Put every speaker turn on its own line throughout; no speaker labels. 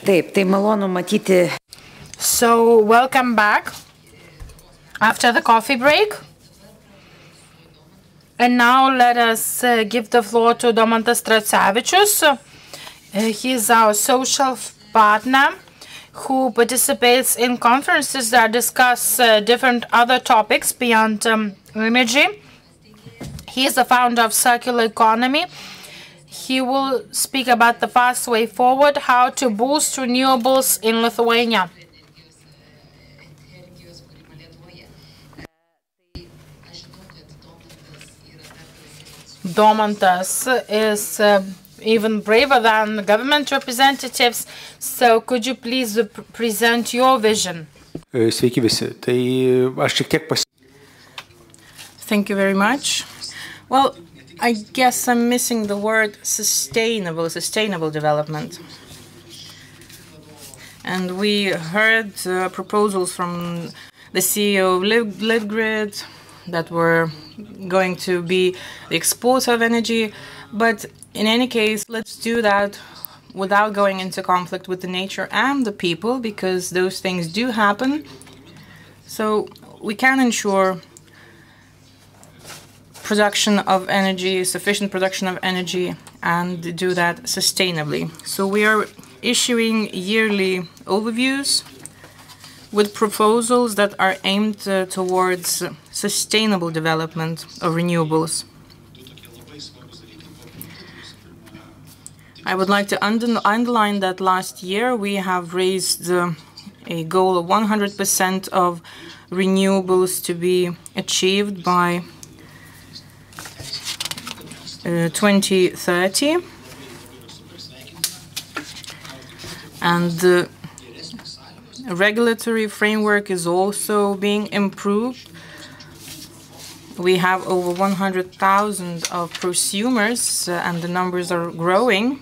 Taip, tai malonu matyti.
So, welcome back after the coffee break. And now let us give the floor to Domantas Tracevičius. He is our social partner who participates in conferences that discuss different other topics beyond energy. He is the founder of Circular Economy. He will speak about the fast way forward, how to boost renewables in Lithuania. Domantas is even braver than government representatives, so could you please present your vision?
Sveiki visi. Tai aš šiek tiek
Thank you very much. Well, I guess I'm missing the word sustainable development. And we heard proposals from the CEO of Litgrid that were going to be the exporter of energy. But in any case, let's do that without going into conflict with the nature and the people, because those things do happen. So we can ensure production of energy, sufficient production of energy, and do that sustainably. So we are issuing yearly overviews with proposals that are aimed towards sustainable development of renewables. I would like to underline that last year we have raised a goal of 100% of renewables to be achieved by 2030, and the regulatory framework is also being improved. We have over 100,000 of prosumers, and the numbers are growing.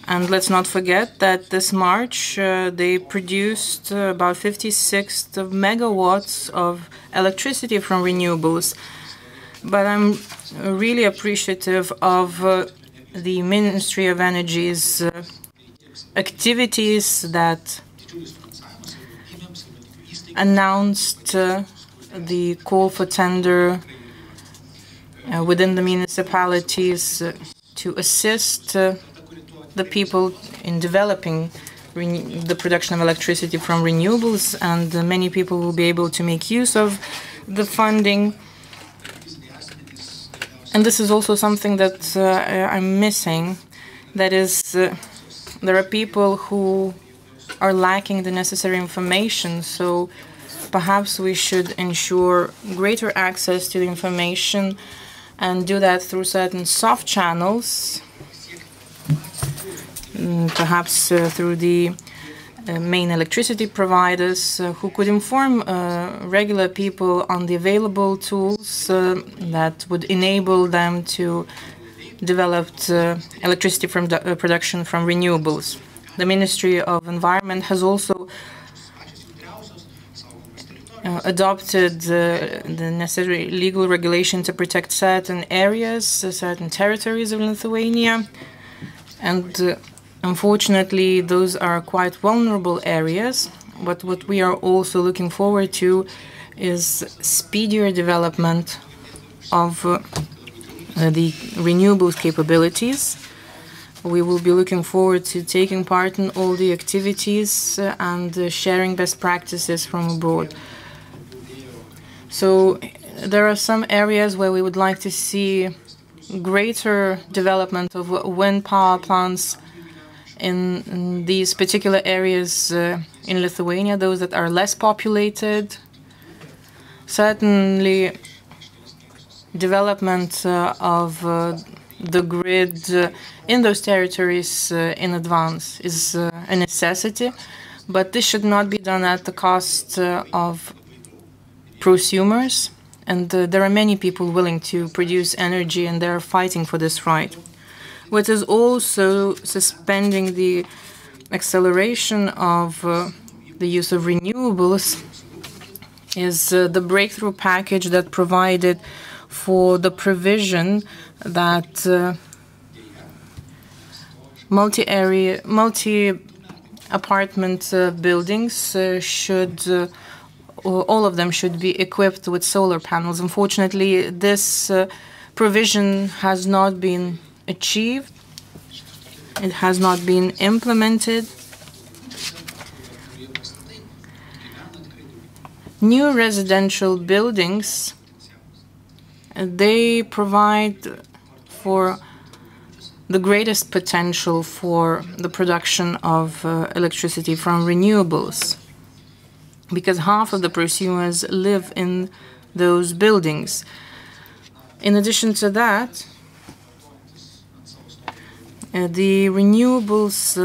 And let's not forget that this March they produced about 56 megawatts of electricity from renewables. But I'm really appreciative of the Ministry of Energy's activities that announced the call for tender within the municipalities to assist the people in developing the production of electricity from renewables, and many people will be able to make use of the funding. And this is also something that I'm missing. That is, there are people who are lacking the necessary information, so perhaps we should ensure greater access to the information and do that through certain soft channels, perhaps through the main electricity providers who could inform regular people on the available tools that would enable them to develop electricity from production from renewables. The Ministry of Environment has also adopted the necessary legal regulation to protect certain areas, certain territories of Lithuania, and unfortunately, those are quite vulnerable areas. But what we are also looking forward to is speedier development of the renewables capabilities. We will be looking forward to taking part in all the activities and sharing best practices from abroad. So there are some areas where we would like to see greater development of wind power plants in these particular areas in Lithuania, those that are less populated. Certainly, development of the grid in those territories in advance is a necessity, but this should not be done at the cost of prosumers. And there are many people willing to produce energy, and they're fighting for this right. What is also suspending the acceleration of the use of renewables is the breakthrough package that provided for the provision that multi-apartment buildings all of them should be equipped with solar panels. Unfortunately, this provision has not been achieved. It has not been implemented. New residential buildings, they provide for the greatest potential for the production of electricity from renewables, because half of the prosumers live in those buildings. In addition to that, the Renewables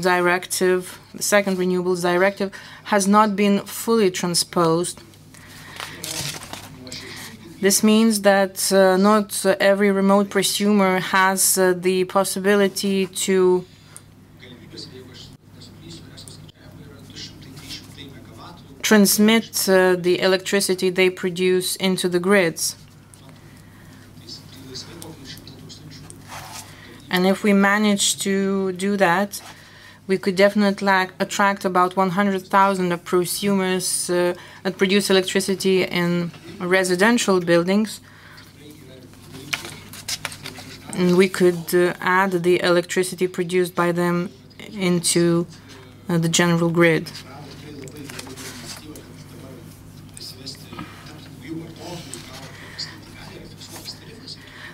Directive, the second Renewables Directive, has not been fully transposed. This means that not every remote prosumer has the possibility to transmit the electricity they produce into the grids. And if we manage to do that, we could definitely attract about 100,000 prosumers that produce electricity in residential buildings. And we could add the electricity produced by them into the general grid.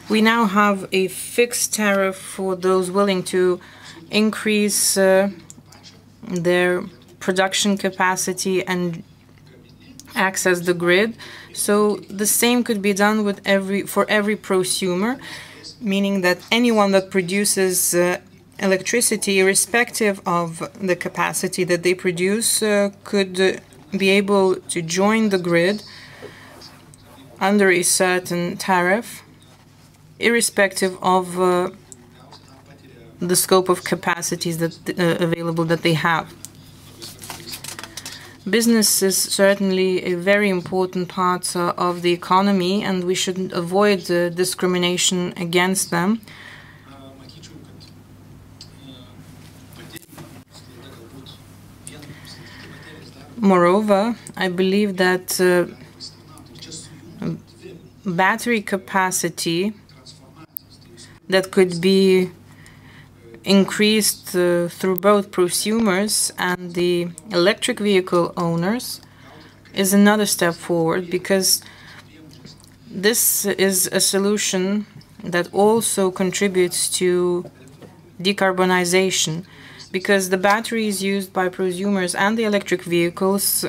We now have a fixed tariff for those willing to increase their production capacity and access the grid. So the same could be done with for every prosumer, meaning that anyone that produces electricity, irrespective of the capacity that they produce, could be able to join the grid under a certain tariff, irrespective of the scope of capacities that available that they have. Business is certainly a very important part of the economy, and we should avoid discrimination against them. Moreover, I believe that battery capacity that could be increased through both prosumers and the electric vehicle owners is another step forward, because this is a solution that also contributes to decarbonization, because the batteries used by prosumers and the electric vehicles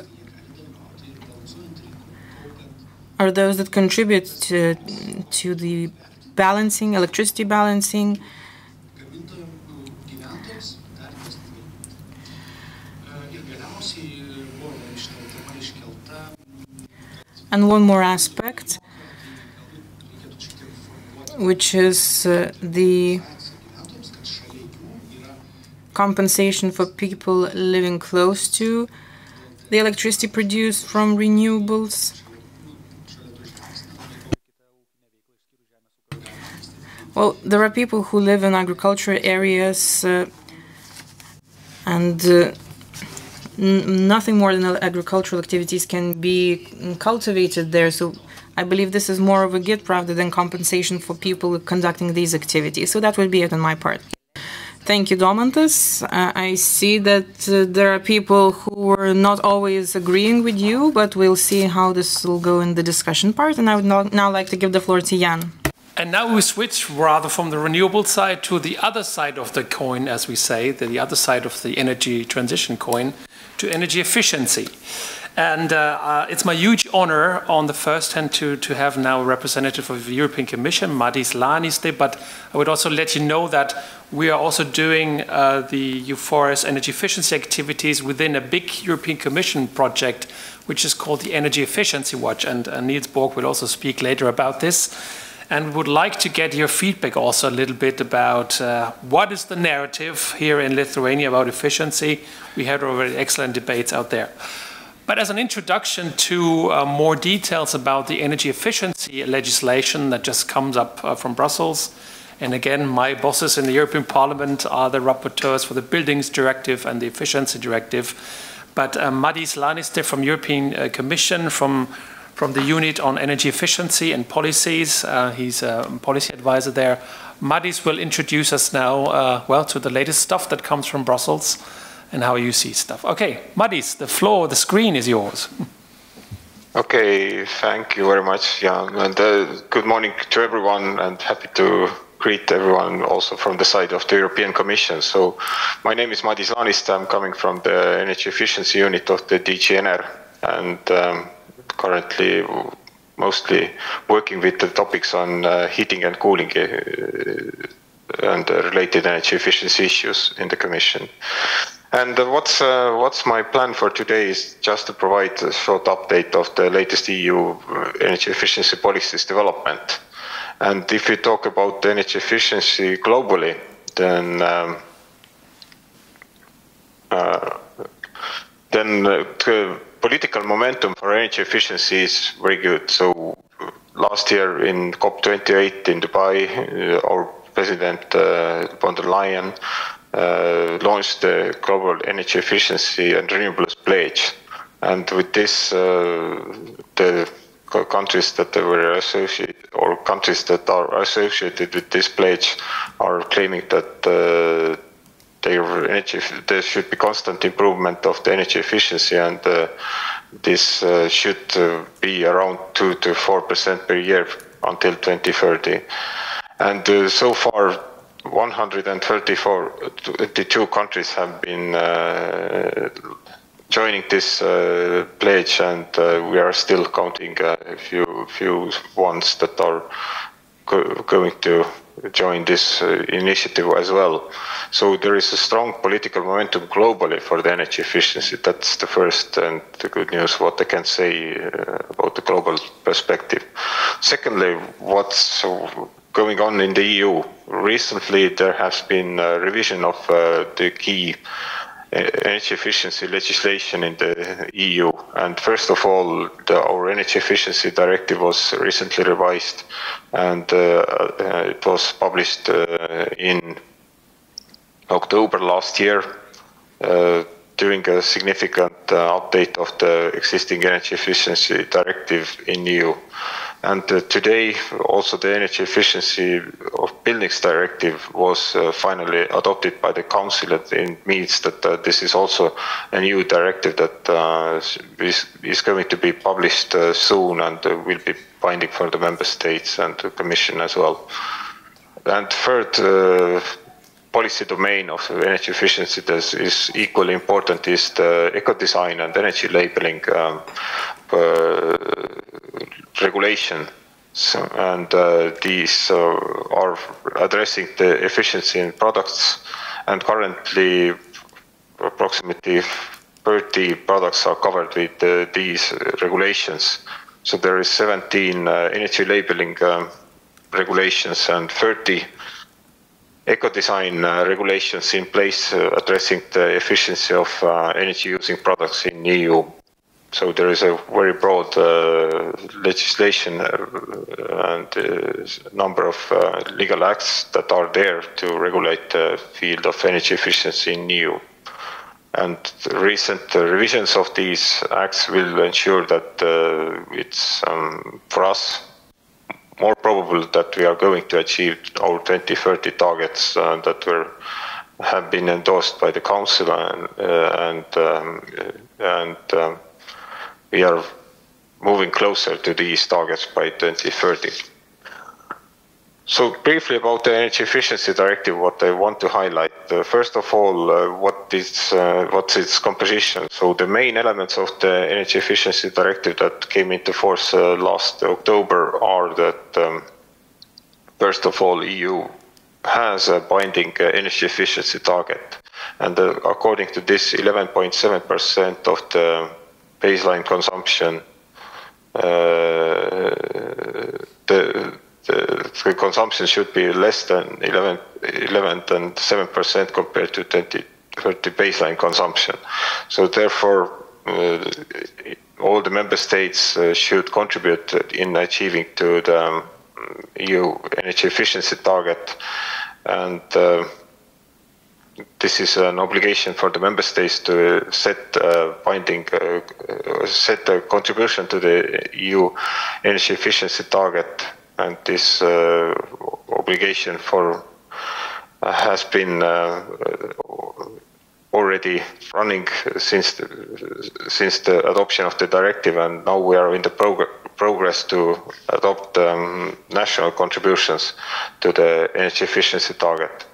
are those that contribute to the balancing, electricity balancing. And one more aspect, which is the compensation for people living close to the electricity produced from renewables. Well, there are people who live in agricultural areas and nothing more than agricultural activities can be cultivated there. So I believe this is more of a gift rather than compensation for people conducting these activities. So that would be it on my part. Thank you, Domantas. I see that there are people who are not always agreeing with you, but we'll see how this will go in the discussion part. And I would now like to give the floor to Jan.
And now we switch rather from the renewable side to the other side of the coin, as we say, the other side of the energy transition coin, to energy efficiency. And it's my huge honor on the first hand to have now a representative of the European Commission, Madis Laniste, but I would also let you know that we are also doing the EUFORES energy efficiency activities within a big European Commission project, which is called the Energy Efficiency Watch. And Niels Borg will also speak later about this. And would like to get your feedback also a little bit about what is the narrative here in Lithuania about efficiency. We had already excellent debates out there. But as an introduction to more details about the energy efficiency legislation that just comes up from Brussels And again, my bosses in the European Parliament are the rapporteurs for the Buildings Directive and the Efficiency Directive. But Madis Laniste from European Commission, from the Unit on Energy Efficiency and Policies, he's a policy advisor there. Madis will introduce us now, well, to the latest stuff that comes from Brussels and how you see stuff. Okay, Madis, the floor, the screen is yours.
Okay, thank you very much, Jan, and good morning to everyone, and happy to greet everyone also from the side of the European Commission. So, my name is Madis Laniste, I'm coming from the Energy Efficiency Unit of the DGNR, and currently mostly working with the topics on heating and cooling and related energy efficiency issues in the Commission. And what's my plan for today is just to provide a short update of the latest EU energy efficiency policies development. And if you talk about energy efficiency globally, then the political momentum for energy efficiency is very good. So last year in COP28 in Dubai, our President von der Leyen launched the Global Energy Efficiency and Renewables Pledge. And with this, the countries that were associated, or countries that are associated with this pledge, are claiming that there should be constant improvement of the energy efficiency, and this should be around 2 to 4% per year until 2030. And so far, 132 countries have been joining this pledge, and we are still counting a few ones that are going to join this initiative as well. So there is a strong political momentum globally for the energy efficiency. That's the first and the good news what I can say about the global perspective. Secondly, what's going on in the EU? Recently there has been a revision of the key energy efficiency legislation in the EU, and first of all our energy efficiency directive was recently revised, and it was published in October last year during a significant update of the existing energy efficiency directive in EU. And today also the energy efficiency of buildings directive was finally adopted by the Council. It means that this is also a new directive that is going to be published soon and will be binding for the Member States and the Commission as well. And third policy domain of energy efficiency that is equally important is the eco-design and energy labeling regulation, and these are addressing the efficiency in products, and currently approximately 30 products are covered with these regulations. So there is 17 energy labeling regulations and 30 eco-design regulations in place addressing the efficiency of energy using products in EU. So there is a very broad legislation and a number of legal acts that are there to regulate the field of energy efficiency in EU. And recent revisions of these acts will ensure that it's for us more probable that we are going to achieve our 2030 targets that have been endorsed by the Council, and we are moving closer to these targets by 2030. So briefly about the Energy Efficiency Directive, what I want to highlight. First of all, what's its composition? So the main elements of the Energy Efficiency Directive that came into force last October are that, first of all, EU has a binding energy efficiency target. And according to this, 11.7% of the baseline consumption, the consumption should be less than 11.7% compared to 2030 baseline consumption. So therefore, all the member states should contribute in achieving to the EU energy efficiency target, and this is an obligation for the member states to set set a contribution to the EU energy efficiency target, and this obligation has been already running since the adoption of the directive, and now we are in the progress to adopt national contributions to the energy efficiency target.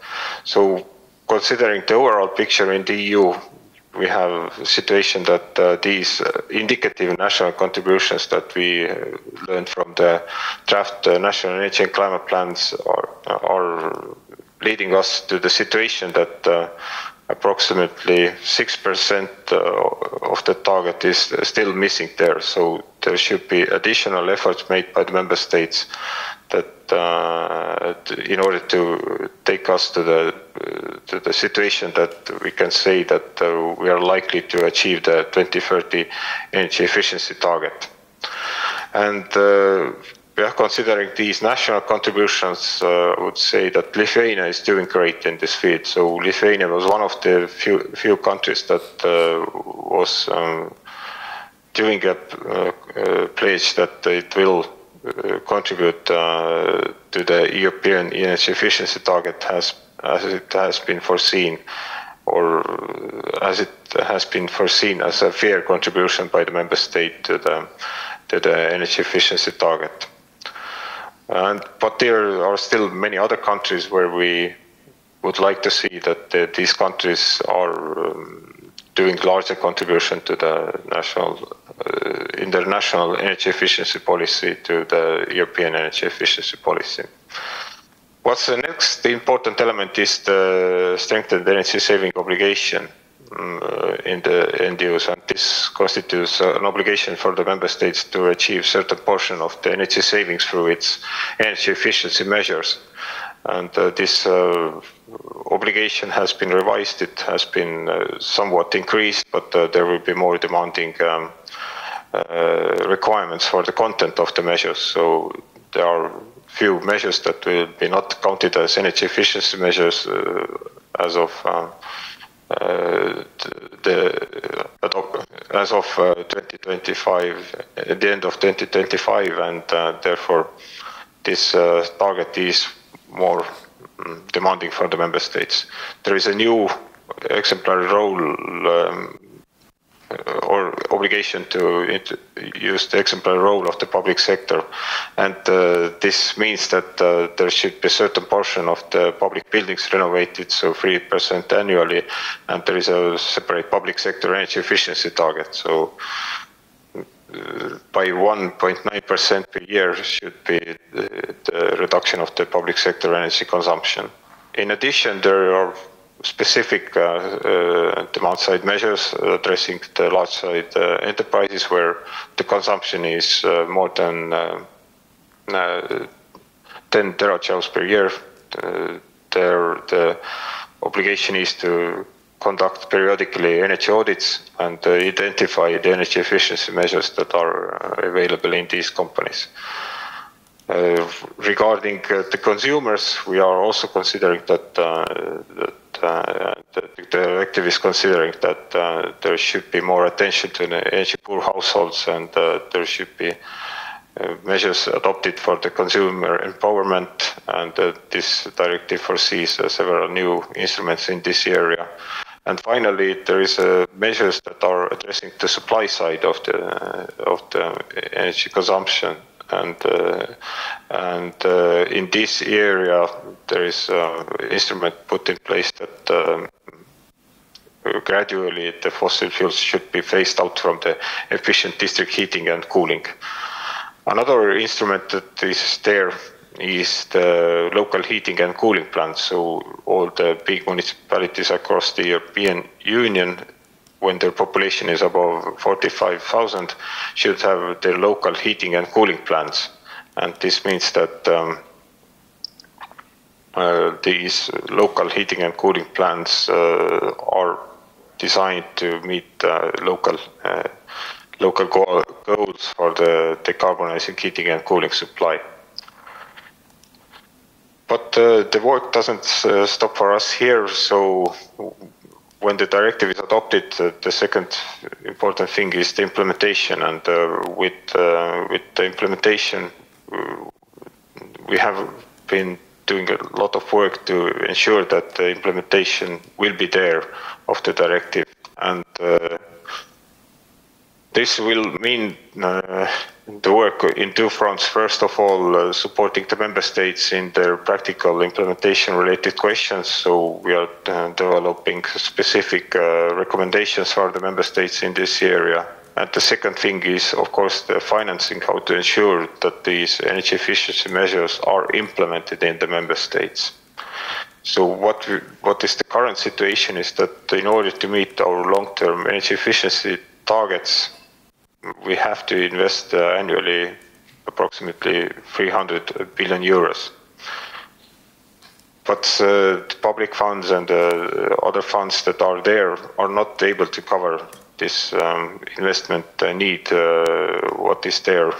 So, considering the overall picture in the EU, we have a situation that these indicative national contributions that we learned from the draft national energy and climate plans are leading us to the situation that approximately 6% of the target is still missing there. So there should be additional efforts made by the member states that in order to take us to the situation that we can say that we are likely to achieve the 2030 energy efficiency target. And we are considering these national contributions. I would say that Lithuania is doing great in this field. So Lithuania was one of the few countries that was doing a pledge that it will contribute to the European energy efficiency target as it has been foreseen, or as it has been foreseen as a fair contribution by the member state to the energy efficiency target. But there are still many other countries where we would like to see that these countries are doing larger contribution to the in their national energy efficiency policy to the European energy efficiency policy. What's the next important element is the strengthened energy saving obligation in the NDUs, and this constitutes an obligation for the member states to achieve certain portion of the energy savings through its energy efficiency measures. And this obligation has been revised. It has been somewhat increased, but there will be more demanding requirements for the content of the measures. So there are few measures that will be not counted as energy efficiency measures as of 2025, at the end of 2025, and therefore this target is more demanding for the member states. There is a new exemplary role or obligation to use the exemplary role of the public sector, and this means that there should be a certain portion of the public buildings renovated, so 3% annually, and there is a separate public sector energy efficiency target. So by 1.9% per year should be the reduction of the public sector energy consumption. In addition, there are specific demand-side measures addressing the large-side enterprises where the consumption is more than 10 terajoules per year. The obligation is to conduct periodically energy audits and identify the energy efficiency measures that are available in these companies. Regarding the consumers, we are also considering that the directive is considering that there should be more attention to the energy poor households, and there should be measures adopted for the consumer empowerment, and this directive foresees several new instruments in this area. And finally, there is measures that are addressing the supply side of the energy consumption. And in this area, there is an instrument put in place that gradually the fossil fuels should be phased out from the efficient district heating and cooling. Another instrument that is there is the local heating and cooling plants. So all the big municipalities across the European Union, when their population is above 45,000, should have their local heating and cooling plants. And this means that these local heating and cooling plants are designed to meet local goals for the decarbonizing heating and cooling supply. But the work doesn't stop for us here. So when the directive is adopted, the second important thing is the implementation. And with the implementation, we have been doing a lot of work to ensure that the implementation will be there of the directive. And this will mean the work in two fronts. First of all, supporting the member states in their practical implementation related questions. So we are developing specific recommendations for the member states in this area. And the second thing is, of course, the financing, how to ensure that these energy efficiency measures are implemented in the member states. So what is the current situation is that in order to meet our long-term energy efficiency targets, we have to invest annually approximately 300 billion euros. But the public funds and other funds that are there are not able to cover this investment need, what is there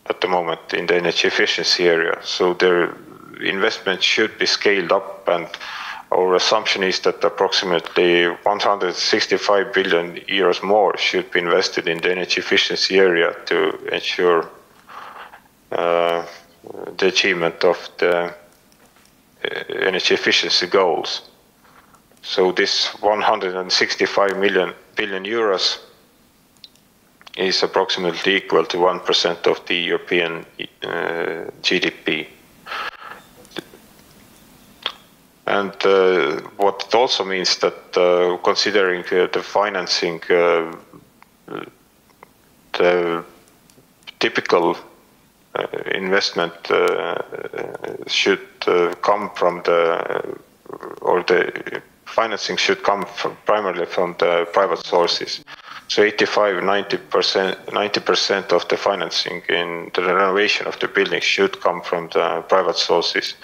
at the moment in the energy efficiency area. So their investment should be scaled up, and our assumption is that approximately 165 billion euros more should be invested in the energy efficiency area to ensure the achievement of the energy efficiency goals. So this 165 billion euros is approximately equal to 1% of the European GDP. And what it also means that considering the financing, the typical investment should come from the financing should come primarily from the private sources. So 85–90% of the financing in the renovation of the building should come from the private sources,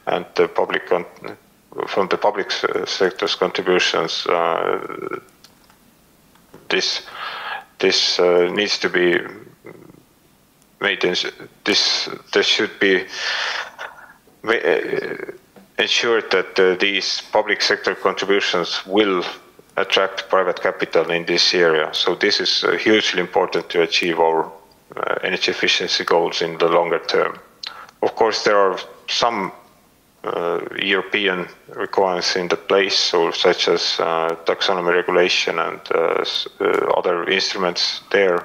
and the public from the public sector's contributions. This needs to be made. This should be ensured that these public sector contributions will attract private capital in this area. So this is hugely important to achieve our energy efficiency goals in the longer term. Of course, there are some European requirements in the place, so such as taxonomy regulation and other instruments there,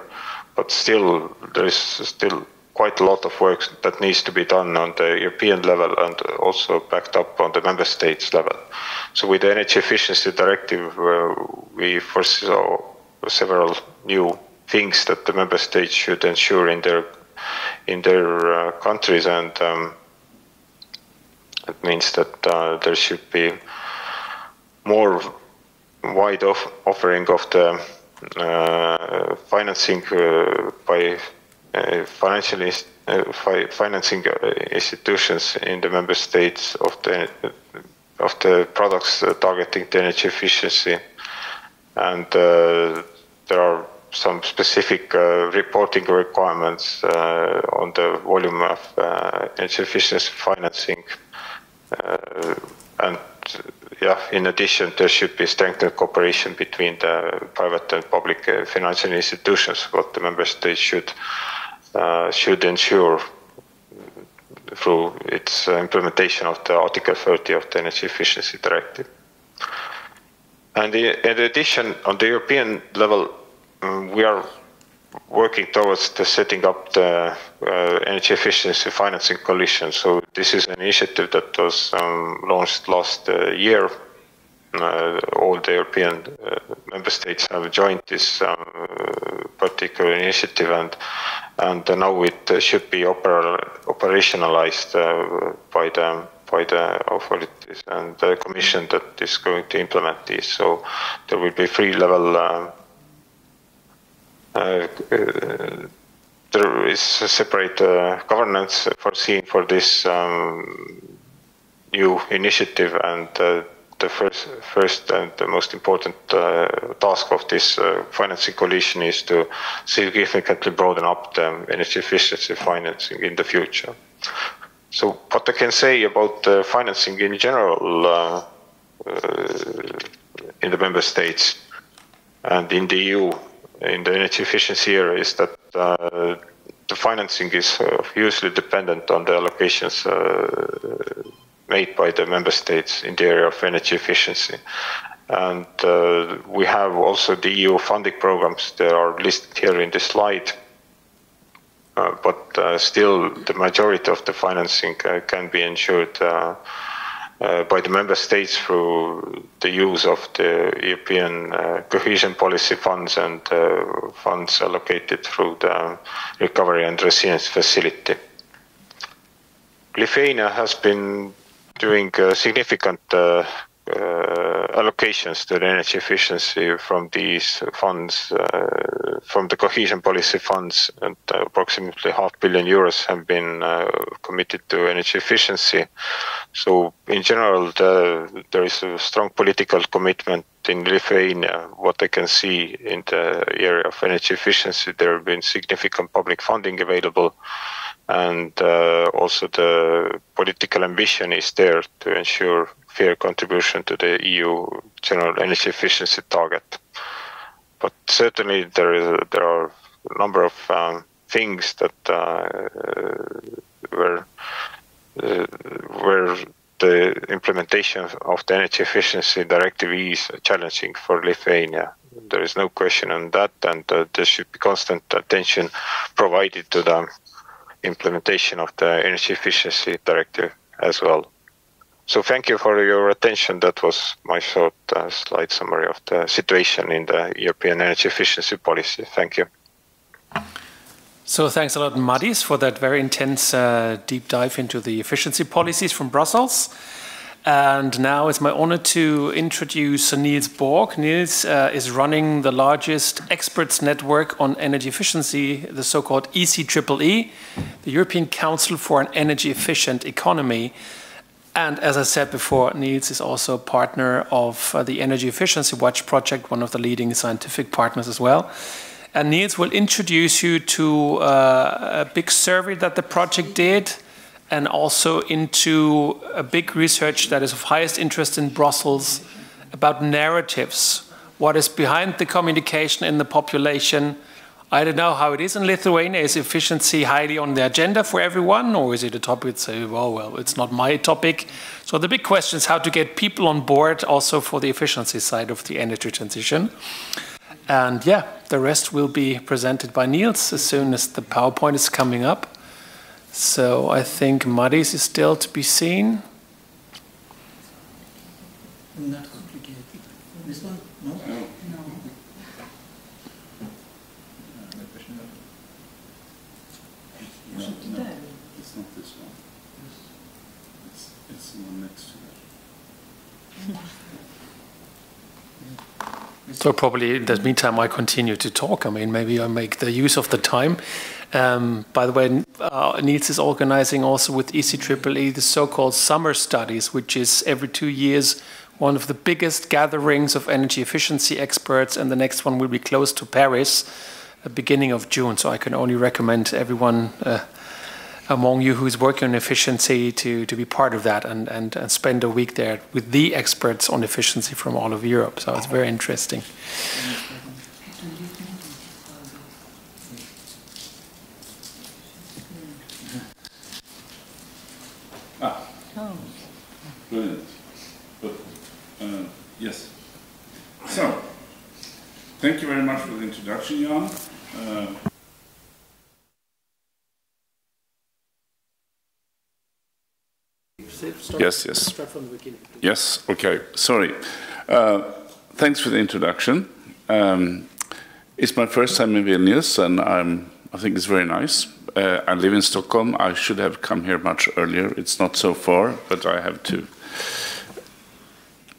but still there is still quite a lot of work that needs to be done on the European level and also backed up on the member states level. So with the energy efficiency directive, we foresaw several new things that the member states should ensure in their countries, and it means that there should be more wide offering of the financing by financing institutions in the member states of the products targeting the energy efficiency, and there are some specific reporting requirements on the volume of energy efficiency financing, and in addition, there should be strengthened cooperation between the private and public financial institutions, what the member states should ensure through its implementation of the Article 30 of the Energy Efficiency Directive. And in addition, on the European level, we are working towards the setting up the energy efficiency financing coalition. So this is an initiative that was launched last year. All the European member states have joined this particular initiative, and now it should be operationalized by the authorities and the Commission that is going to implement this. So there will be three-level. There is a separate governance foreseen for this new initiative, and the first and the most important task of this financing coalition is to significantly broaden up the energy efficiency financing in the future. So what I can say about financing in general in the member states and in the EU in the energy efficiency area is that the financing is hugely dependent on the allocations made by the member states in the area of energy efficiency. And we have also the EU funding programs that are listed here in this slide. But still, the majority of the financing can be ensured by the member states through the use of the European cohesion policy funds and funds allocated through the Recovery and Resilience Facility. Lithuania has been doing significant allocations to the energy efficiency from these funds, from the cohesion policy funds, and approximately €500 million have been committed to energy efficiency. So in general, there is a strong political commitment in Lithuania. What I can see in the area of energy efficiency, there have been significant public funding available, and also the political ambition is there to ensure fair contribution to the EU general energy efficiency target. But certainly there are a number of things that where the implementation of the energy efficiency directive is challenging for Lithuania. There is no question on that, and there should be constant attention provided to the implementation of the energy efficiency directive as well. So thank you for your attention. That was my short slide summary of the situation in the European energy efficiency policy. Thank you.
So thanks a lot, Madis, for that very intense deep dive into the efficiency policies from Brussels. And now it's my honor to introduce Niels Borg. Niels is running the largest experts network on energy efficiency, the so-called ECEEE, the European Council for an Energy Efficient Economy. And as I said before, Niels is also a partner of the Energy Efficiency Watch project, one of the leading scientific partners as well. And Niels will introduce you to a big survey that the project did, and also into a big research that is of highest interest in Brussels about narratives. What is behind the communication in the population? I don't know how it is in Lithuania. Is efficiency highly on the agenda for everyone, or is it a topic that say, well, it's not my topic? So the big question is how to get people on board also for the efficiency side of the energy transition. And yeah, the rest will be presented by Niels as soon as the PowerPoint is coming up. So I think Madis is still to be seen.
Not complicated. This one? No? No.
No, it's not this one. It's the one next to it.
So probably in the meantime I continue to talk. I mean, maybe I make the use of the time. By the way, Niels is organizing also with ECEEE the so-called summer studies, which is every 2 years one of the biggest gatherings of energy efficiency experts, and the next one will be close to Paris, beginning of June. So I can only recommend everyone among you who is working on efficiency to be part of that and spend a week there with the experts on efficiency from all of Europe. So it's very interesting.
Brilliant. But, yes. So, thank you very much for the introduction, Jan. Yes.
Start from the beginning.
Yes, okay, sorry. Thanks for the introduction. It's my first time in Vilnius, and I think it's very nice. I live in Stockholm. I should have come here much earlier. It's not so far, but I have to.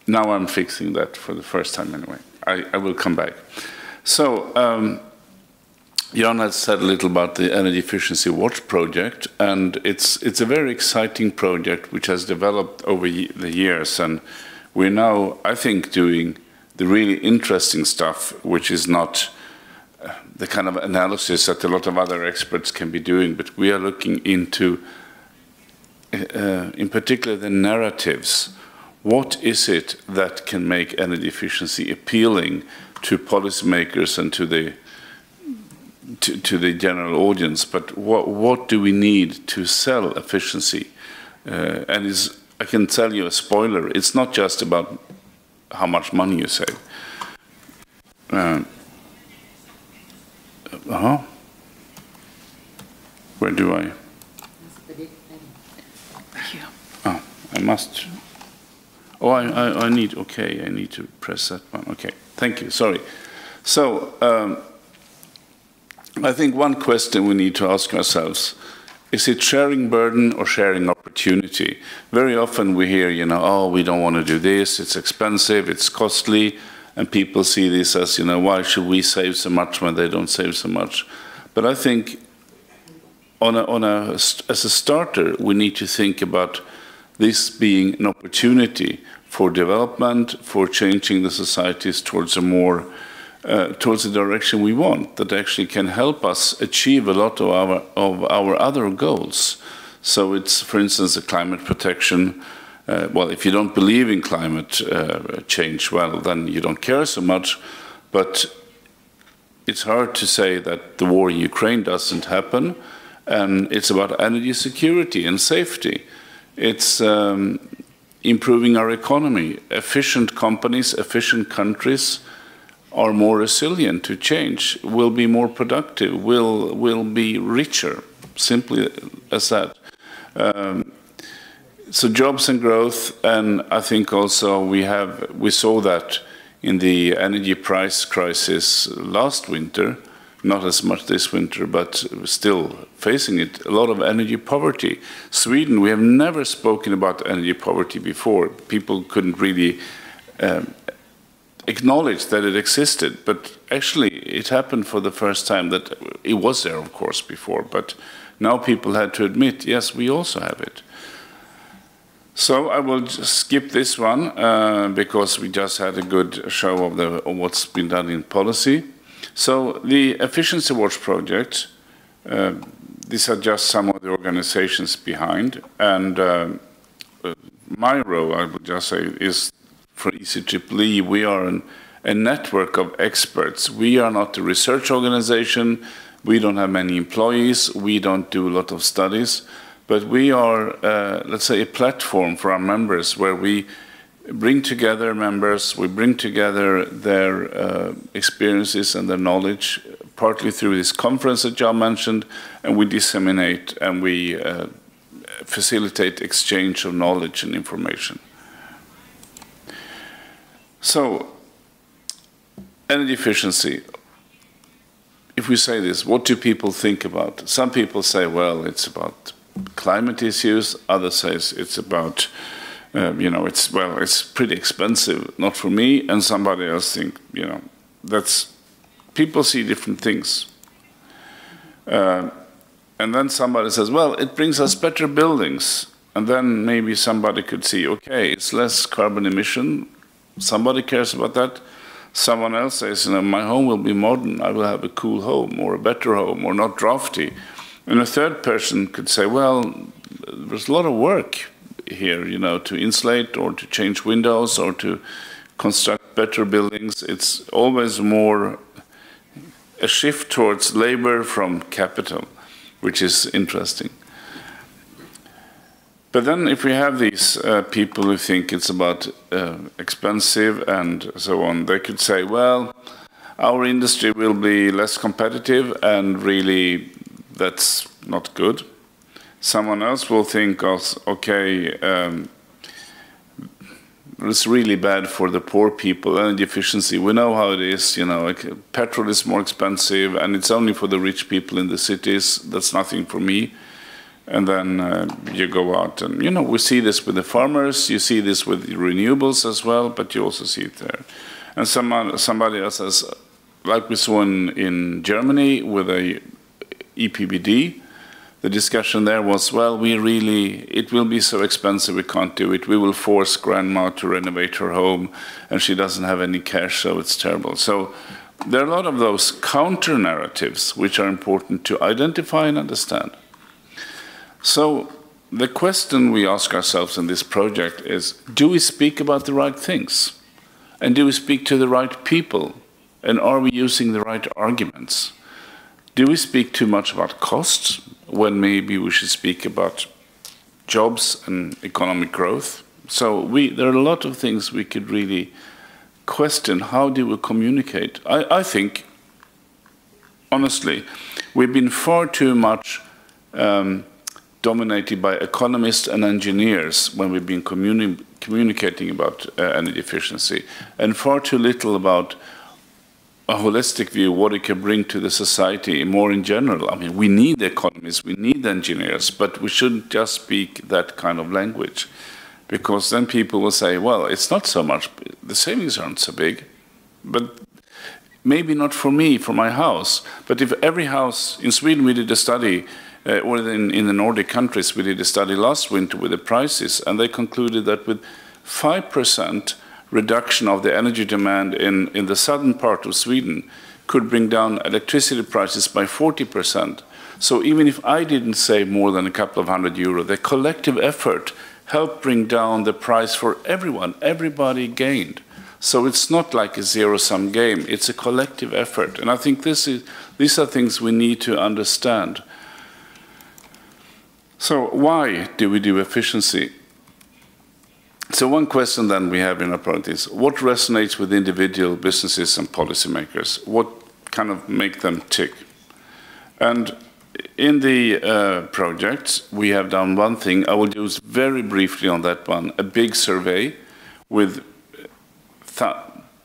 Now I'm fixing that for the first time anyway. I will come back. So, Jan has said a little about the Energy Efficiency Watch project, and it's a very exciting project which has developed over the years, and we're now, I think, doing the really interesting stuff, which is not the kind of analysis that a lot of other experts can be doing, but we are looking into in particular the narratives. What is it that can make energy efficiency appealing to policymakers and to the general audience? But what do we need to sell efficiency? And I can tell you a spoiler, it's not just about how much money you save. Where do I? Oh, I must. Oh, I need, okay, I need to press that one. Okay, thank you, sorry. So, I think one question we need to ask ourselves, is it sharing burden or sharing opportunity? Very often we hear, oh, we don't want to do this, it's expensive, it's costly, and people see this as, why should we save so much when they don't save so much? But I think as a starter, we need to think about this being an opportunity for development, for changing the societies towards a more towards the direction we want, that actually can help us achieve a lot of our other goals. So it's, for instance, the climate protection. Well, if you don't believe in climate change, well, then you don't care so much. But it's hard to say that the war in Ukraine doesn't happen. And it's about energy security and safety. It's improving our economy. Efficient companies, efficient countries are more resilient to change, will be more productive, will be richer, simply as that. So jobs and growth, and I think also we saw that in the energy price crisis last winter, not as much this winter, but still facing it, a lot of energy poverty. Sweden, we have never spoken about energy poverty before. People couldn't really acknowledge that it existed, but actually it happened for the first time. That it was there, of course, before, but now people had to admit, yes, we also have it. So I will just skip this one because we just had a good show of what's been done in policy. So the Efficiency Watch project, these are just some of the organizations behind, and my role, I would just say, is for ECEEE, we are a network of experts. We are not a research organization, we don't have many employees, we don't do a lot of studies, but we are, let's say, a platform for our members where we bring together members, we bring together their experiences and their knowledge, partly through this conference that John mentioned, and we disseminate and we facilitate exchange of knowledge and information. So, energy efficiency. If we say this, what do people think about? Some people say, well, it's about climate issues. Others say it's about it's pretty expensive, not for me, and somebody else think, people see different things. And then somebody says, well, it brings us better buildings. And then maybe somebody could see, okay, it's less carbon emission. Somebody cares about that. Someone else says, my home will be modern. I will have a cool home or a better home or not drafty. And a third person could say, well, there's a lot of work here, to insulate or to change windows or to construct better buildings. It's always more a shift towards labor from capital, which is interesting. But then if we have these people who think it's about expensive and so on, they could say, well, our industry will be less competitive and really that's not good. Someone else will think, okay, it's really bad for the poor people, energy efficiency. We know how it is, petrol is more expensive and it's only for the rich people in the cities. That's nothing for me. And then you go out and, we see this with the farmers, you see this with the renewables as well, but you also see it there. And somebody else says, like we saw in Germany with a EPBD, the discussion there was, well, it will be so expensive we can't do it. We will force grandma to renovate her home and she doesn't have any cash, so it's terrible. So there are a lot of those counter-narratives which are important to identify and understand. So the question we ask ourselves in this project is, do we speak about the right things? And do we speak to the right people? And are we using the right arguments? Do we speak too much about costs when maybe we should speak about jobs and economic growth? So there are a lot of things we could really question. How do we communicate? I think, honestly, we've been far too much dominated by economists and engineers when we've been communicating about energy efficiency, and far too little about a holistic view, what it can bring to the society more in general. I mean, we need economists, we need engineers, but we shouldn't just speak that kind of language, because then people will say, well, it's not so much, the savings aren't so big, but maybe not for me, for my house. But if every house, in Sweden we did a study, or in the Nordic countries we did a study last winter with the prices, and they concluded that with 5% reduction of the energy demand in the southern part of Sweden could bring down electricity prices by 40%. So even if I didn't save more than a couple of €100, the collective effort helped bring down the price for everyone. Everybody gained. So it's not like a zero-sum game. It's a collective effort. And I think these are things we need to understand. So why do we do efficiency? So one question then we have in our project is, what resonates with individual businesses and policymakers? What kind of make them tick? And in the project, we have done one thing. I will use very briefly on that one, a big survey with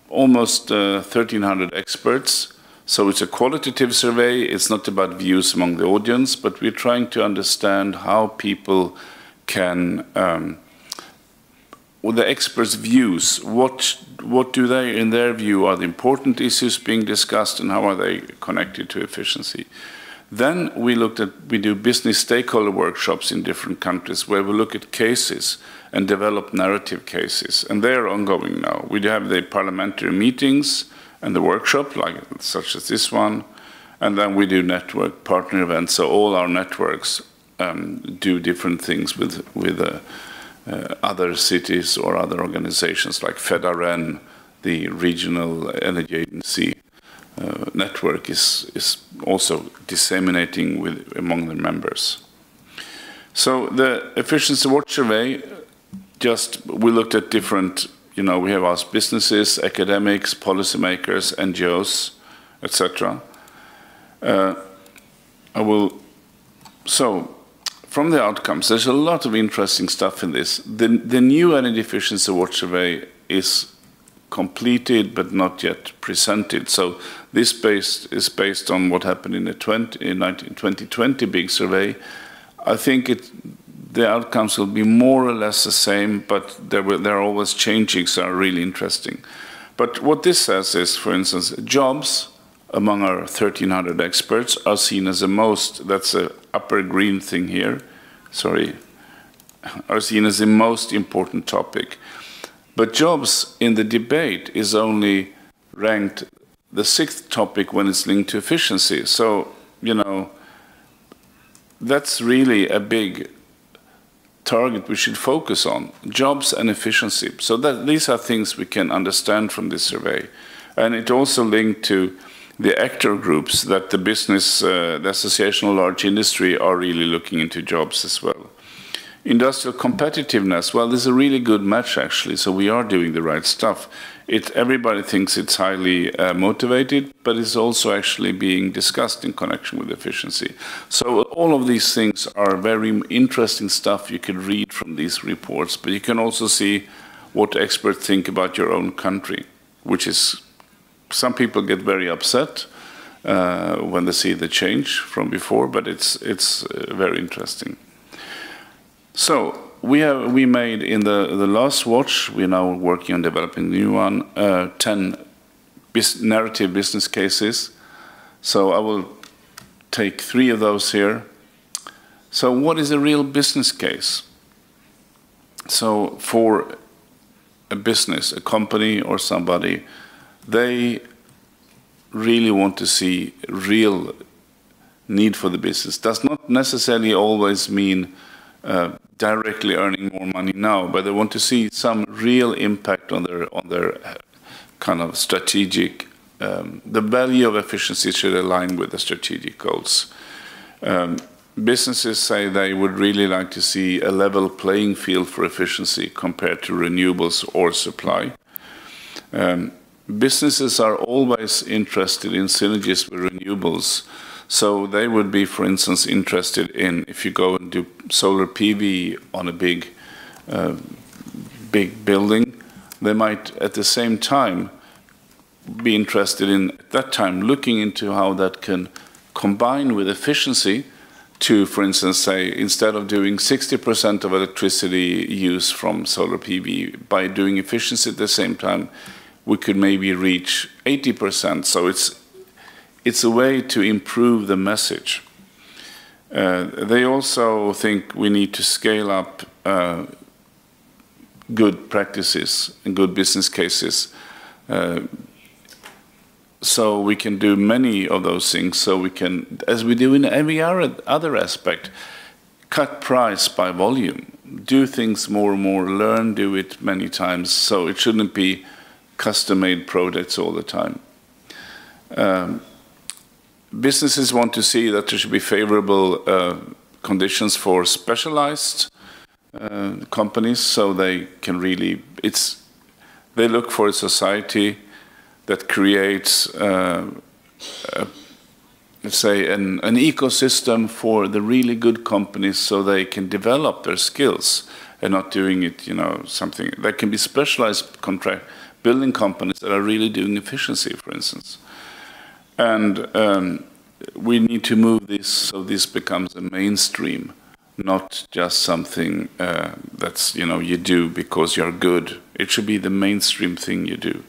almost 1,300 experts. So it's a qualitative survey. It's not about views among the audience, but we're trying to understand how people can the experts' views, what do they, in their view, are the important issues being discussed and how are they connected to efficiency. Then we do business stakeholder workshops in different countries where we look at cases and develop narrative cases, and they're ongoing now. We have the parliamentary meetings and the workshop, such as this one, and then we do network partner events, so all our networks do different things with other cities or other organizations like FEDAREN, the regional energy agency network is also disseminating among their members. So the efficiency watch survey, we looked at different, we have asked businesses, academics, policymakers, NGOs, etc. From the outcomes, there's a lot of interesting stuff in this. The new energy efficiency watch survey is completed but not yet presented. So this is based on what happened in the 2020 big survey. I think the outcomes will be more or less the same, but they're always changing, so are really interesting. But what this says is, for instance, jobs among our 1,300 experts are seen as the most, that's the upper green thing here, are seen as the most important topic. But jobs in the debate is only ranked the 6th topic when it's linked to efficiency. So, that's really a big target we should focus on, jobs and efficiency. So these are things we can understand from this survey. And it also linked to the actor groups that the business, the Association of Large Industry are really looking into jobs as well. Industrial competitiveness, well, there's a really good match actually, so we are doing the right stuff. Everybody thinks it's highly motivated, but it's also actually being discussed in connection with efficiency. So all of these things are very interesting stuff you can read from these reports, but you can also see what experts think about your own country, which is, some people get very upset when they see the change from before, but it's very interesting. So we made in the last watch, we're now working on developing the new one, 10 narrative business cases. So I will take 3 of those here. So what is a real business case? So for a business, a company or somebody, they really want to see real need for the business. Does not necessarily always mean directly earning more money now, but they want to see some real impact on their kind of strategic. The value of efficiency should align with the strategic goals. Businesses say they would really like to see a level playing field for efficiency compared to renewables or supply. Businesses are always interested in synergies with renewables. So they would be, for instance, interested in, if you go and do solar PV on a big building, they might at the same time be interested in, at that time, looking into how that can combine with efficiency to, for instance, say, instead of doing 60% of electricity use from solar PV, by doing efficiency at the same time, we could maybe reach 80%. So it's a way to improve the message. They also think we need to scale up good practices and good business cases, so we can do many of those things. So we can, as we do in every other aspect, cut price by volume, do things more and more, learn, do it many times. So it shouldn't be custom-made products all the time. Businesses want to see that there should be favorable conditions for specialized companies, so they can really, they look for a society that creates, let's say, an ecosystem for the really good companies so they can develop their skills and not doing it, something. There can be specialized building companies that are really doing efficiency, for instance. And we need to move this so this becomes a mainstream, not just something that's, you do because you're good. It should be the mainstream thing you do.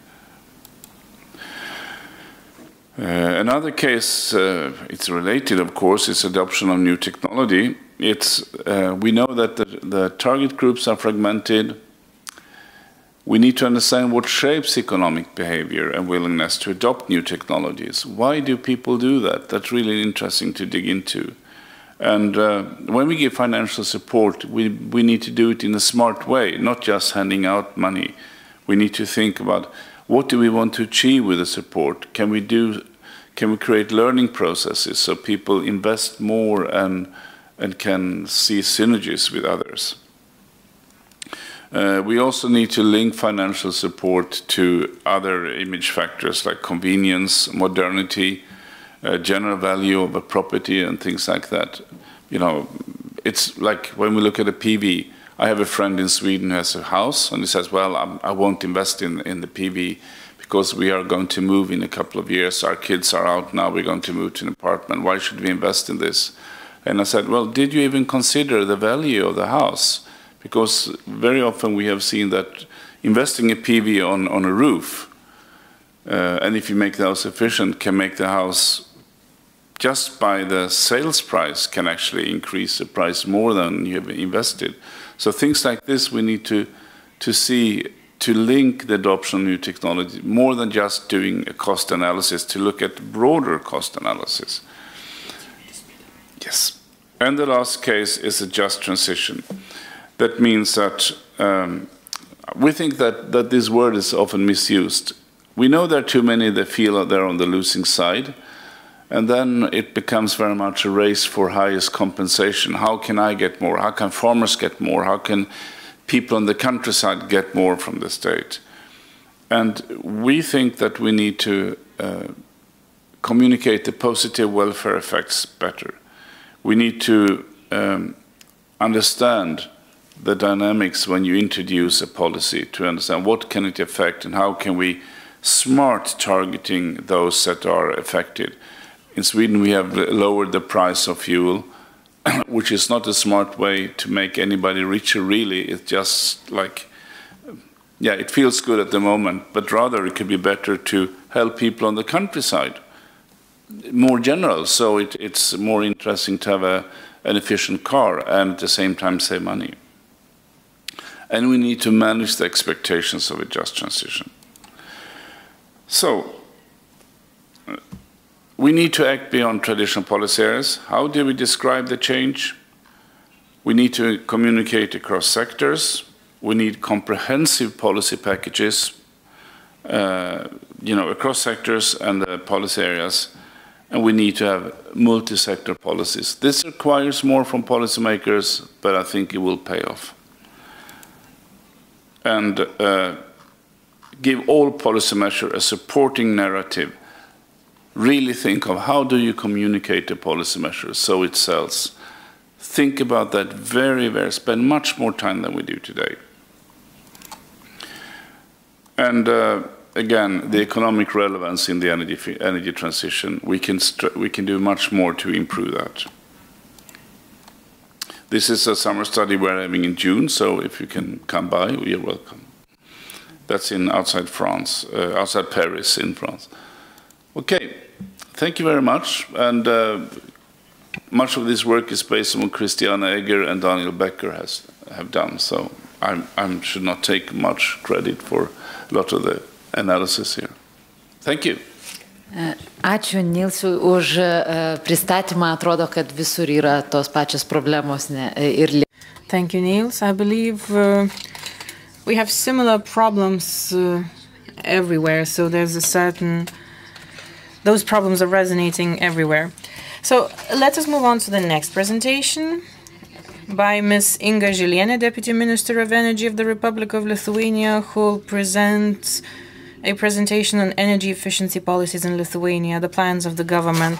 Another case, it's related, of course, is adoption of new technology. We know that the target groups are fragmented. We need to understand what shapes economic behavior and willingness to adopt new technologies. Why do people do that? That's really interesting to dig into. And when we give financial support, we need to do it in a smart way, not just handing out money. We need to think about what do we want to achieve with the support? Can we create learning processes so people invest more and can see synergies with others? We also need to link financial support to other image factors like convenience, modernity, general value of a property and things like that. It's like when we look at a PV, I have a friend in Sweden who has a house and he says, well, I won't invest in the PV because we are going to move in a couple of years. Our kids are out now, we're going to move to an apartment. Why should we invest in this? And I said, well, did you even consider the value of the house? Because very often we have seen that investing in PV on a roof, and if you make the house efficient, can make the house, just by the sales price, can actually increase the price more than you have invested. So things like this we need to see, to link the adoption of new technology, more than just doing a cost analysis, to look at broader cost analysis. Yes. And the last case is a just transition. That means that we think that this word is often misused. We know there are too many that feel that they're on the losing side, and then it becomes very much a race for highest compensation. How can I get more? How can farmers get more? How can people in the countryside get more from the state? And we think that we need to communicate the positive welfare effects better. We need to understand the dynamics when you introduce a policy, to understand what can it affect and how can we smart targeting those that are affected. In Sweden we have lowered the price of fuel, which is not a smart way to make anybody richer really. It's just like, yeah, it feels good at the moment, but rather it could be better to help people on the countryside, more general, so it's more interesting to have an efficient car and at the same time save money. And we need to manage the expectations of a just transition. So, we need to act beyond traditional policy areas. How do we describe the change? We need to communicate across sectors. We need comprehensive policy packages, across sectors and policy areas. And we need to have multi-sector policies. This requires more from policymakers, but I think it will pay off. And give all policy measures a supporting narrative. Really think of how do you communicate the policy measures so it sells. Think about that spend much more time than we do today. And again, the economic relevance in the energy transition, we can do much more to improve that. This is a summer study we're having in June, so if you can come by, you're welcome. That's outside France, outside Paris in France. Okay, thank you very much. And much of this work is based on what Christiane Egger and Daniel Becker have done, so I should not take much credit for a lot of the analysis here. Thank you.
Ačiū Nilsui už pristatymą. Atrodo, kad visur yra tos pačios problemos.
Thank you, Niels. I believe we have similar problems everywhere, so there's those problems are resonating everywhere. So let us move on to the next presentation by Ms. Inga Žilienė, Deputy Minister of Energy of the Republic of Lithuania, who will present a presentation on energy efficiency policies in Lithuania, the plans of the government.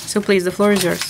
So please, the floor is yours.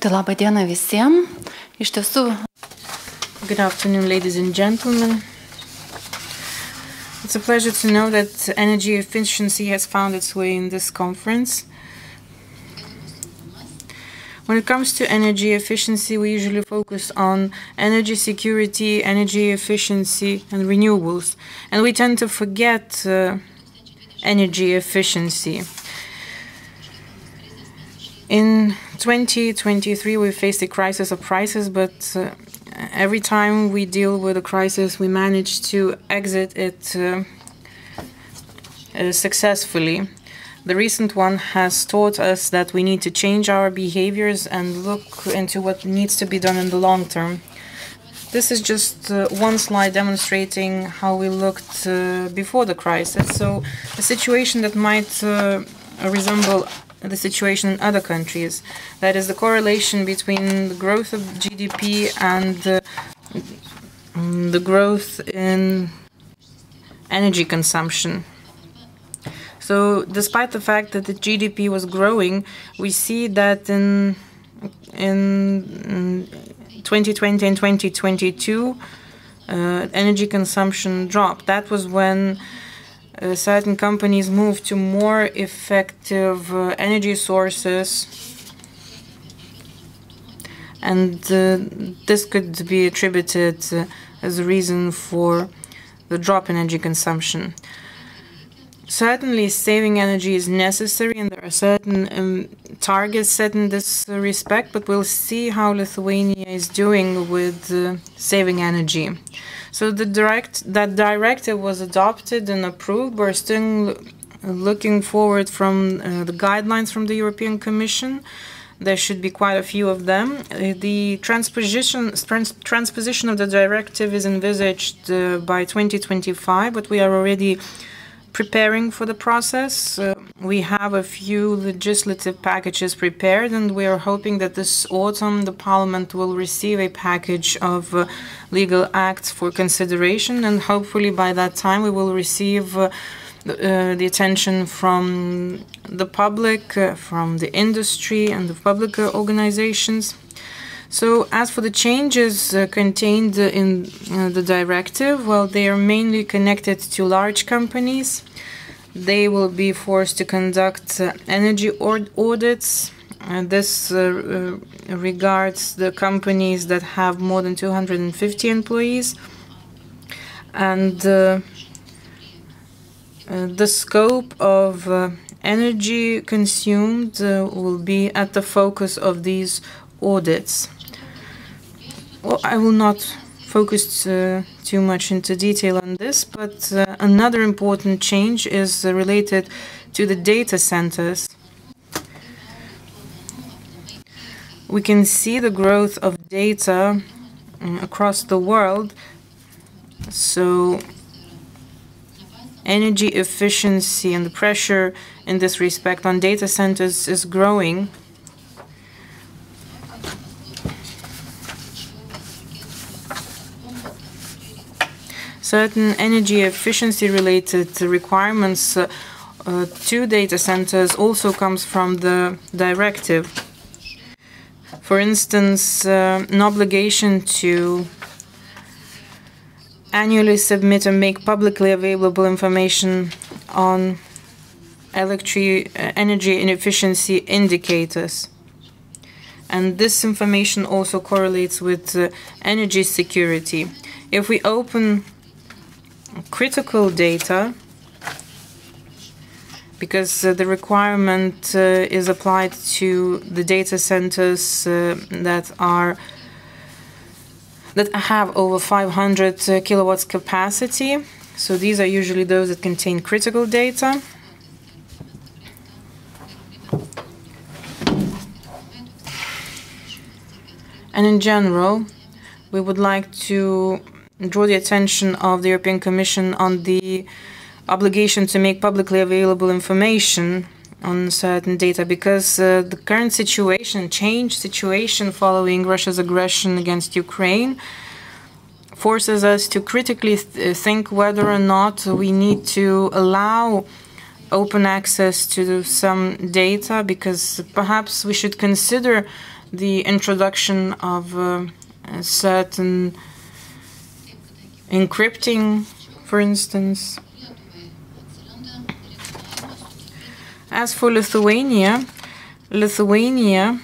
Labą dieną visiems. Iš tiesų.
Good afternoon, ladies and gentlemen. It's a pleasure to know that energy efficiency has found its way in this conference. When it comes to energy efficiency, we usually focus on energy security, energy efficiency, and renewables. And we tend to forget energy efficiency. In 2023, we faced a crisis of prices, but every time we deal with a crisis, we manage to exit it successfully. The recent one has taught us that we need to change our behaviors and look into what needs to be done in the long term. This is just one slide demonstrating how we looked before the crisis. So a situation that might resemble the situation in other countries. That is the correlation between the growth of GDP and the growth in energy consumption. So despite the fact that the GDP was growing, we see that in 2020 and 2022, energy consumption dropped. That was when certain companies moved to more effective energy sources, and this could be attributed as a reason for the drop in energy consumption. Certainly, saving energy is necessary, and there are certain targets set in this respect, but we'll see how Lithuania is doing with saving energy. So that directive was adopted and approved. We're still looking forward from the guidelines from the European Commission. There should be quite a few of them. The transposition of the directive is envisaged by 2025, but we are already preparing for the process. We have a few legislative packages prepared, and we are hoping that this autumn the Parliament will receive a package of legal acts for consideration, and hopefully by that time we will receive the attention from the public, from the industry and the public organizations. So as for the changes contained in the directive, well, they are mainly connected to large companies. They will be forced to conduct energy audits. This regards the companies that have more than 250 employees. And the scope of energy consumed will be at the focus of these audits. Well, I will not focus too much into detail on this, but another important change is related to the data centers. We can see the growth of data across the world, so energy efficiency and the pressure in this respect on data centers is growing. Certain energy efficiency related requirements to data centers also comes from the directive. For instance, an obligation to annually submit and make publicly available information on energy and efficiency indicators. And this information also correlates with energy security. If we open critical data, because the requirement is applied to the data centers that have over 500 kilowatts capacity. So these are usually those that contain critical data. And in general, we would like to draw the attention of the European Commission on the obligation to make publicly available information on certain data, because the current situation, changed situation following Russia's aggression against Ukraine, forces us to critically think whether or not we need to allow open access to some data, because perhaps we should consider the introduction of certain encrypting, for instance. As for Lithuania, Lithuania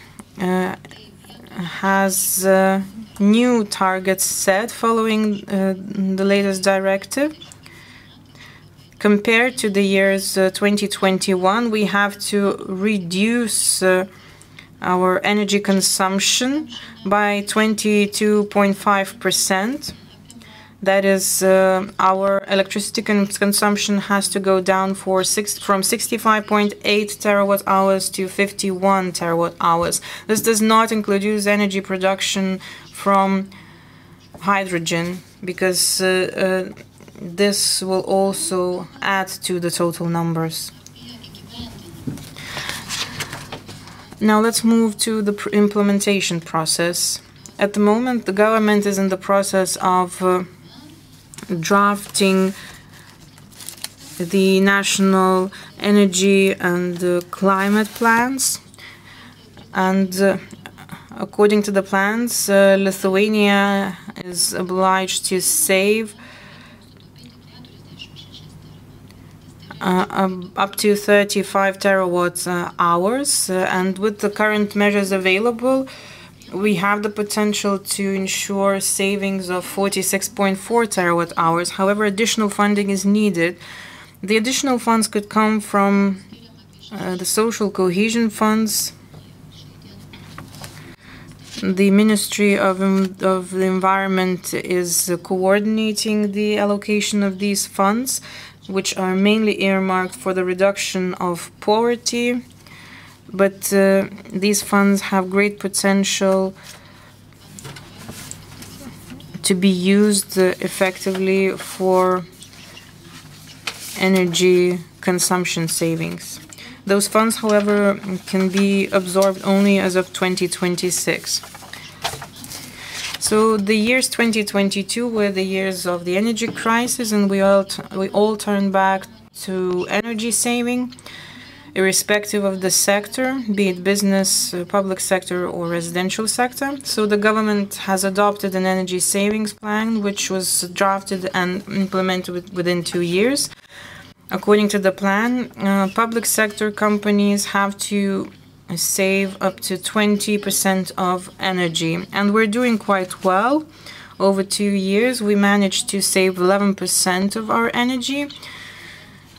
has new targets set following the latest directive. Compared to the years 2021, we have to reduce our energy consumption by 22.5%. That is, our electricity consumption has to go down from 65.8 terawatt hours to 51 terawatt hours. This does not include energy production from hydrogen, because this will also add to the total numbers. Now let's move to the implementation process. At the moment, the government is in the process of drafting the national energy and climate plans. And according to the plans, Lithuania is obliged to save up to 35 terawatt hours. And with the current measures available, we have the potential to ensure savings of 46.4 terawatt hours. However, additional funding is needed. The additional funds could come from the social cohesion funds. The Ministry of the Environment is coordinating the allocation of these funds, which are mainly earmarked for the reduction of poverty. But these funds have great potential to be used effectively for energy consumption savings. Those funds, however, can be absorbed only as of 2026. So the years 2022 were the years of the energy crisis, and we all turned back to energy saving, irrespective of the sector, be it business, public sector, or residential sector. So the government has adopted an energy savings plan, which was drafted and implemented within 2 years. According to the plan, public sector companies have to save up to 20% of energy. And we're doing quite well. Over 2 years, we managed to save 11% of our energy.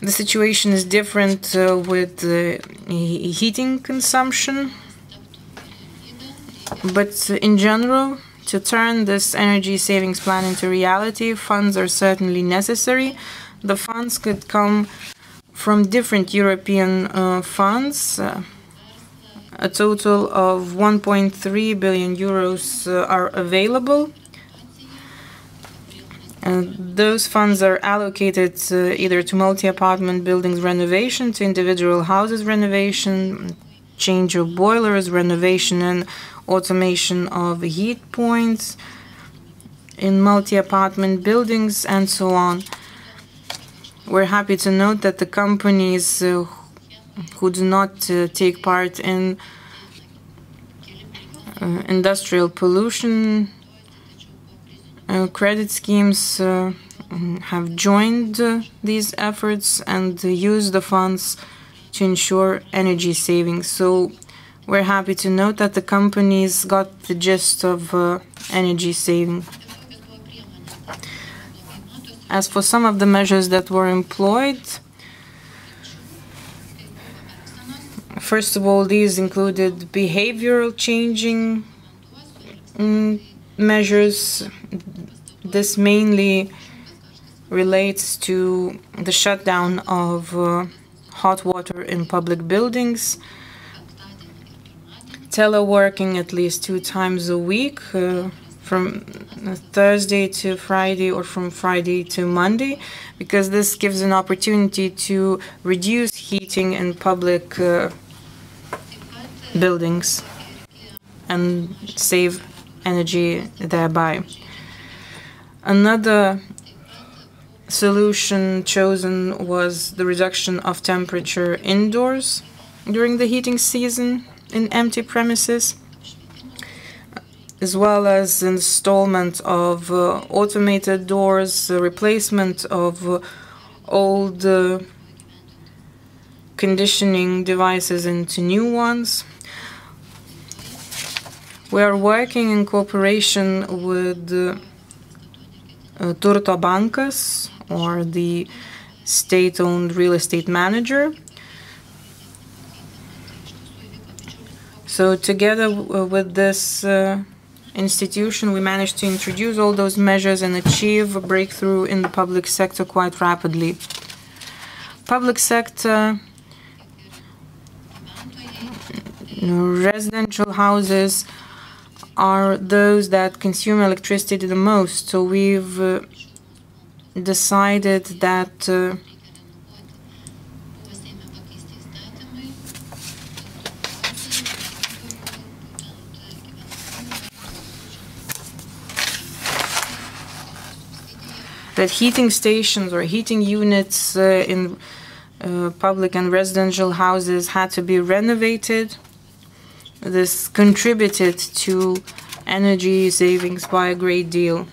The situation is different with heating consumption. But in general, to turn this energy savings plan into reality, funds are certainly necessary. The funds could come from different European funds. A total of 1.3 billion euros are available. And those funds are allocated either to multi-apartment buildings renovation, to individual houses renovation, change of boilers, renovation and automation of heat points in multi-apartment buildings, and so on. We're happy to note that the companies who do not take part in industrial pollution credit schemes have joined these efforts and use the funds to ensure energy savings. So we're happy to note that the companies got the gist of energy saving. As for some of the measures that were employed, first of all, these included behavioral changing measures. This mainly relates to the shutdown of hot water in public buildings, teleworking at least 2 times a week, from Thursday to Friday or from Friday to Monday, because this gives an opportunity to reduce heating in public buildings and save energy thereby. Another solution chosen was the reduction of temperature indoors during the heating season in empty premises, as well as installment of automated doors, replacement of old conditioning devices into new ones. We are working in cooperation with Turto Bankas, or the state-owned real estate manager. So together with this institution, we managed to introduce all those measures and achieve a breakthrough in the public sector quite rapidly. Public sector, residential houses are those that consume electricity the most. So we've decided that heating stations or heating units in public and residential houses had to be renovated. This contributed to energy savings by a great deal.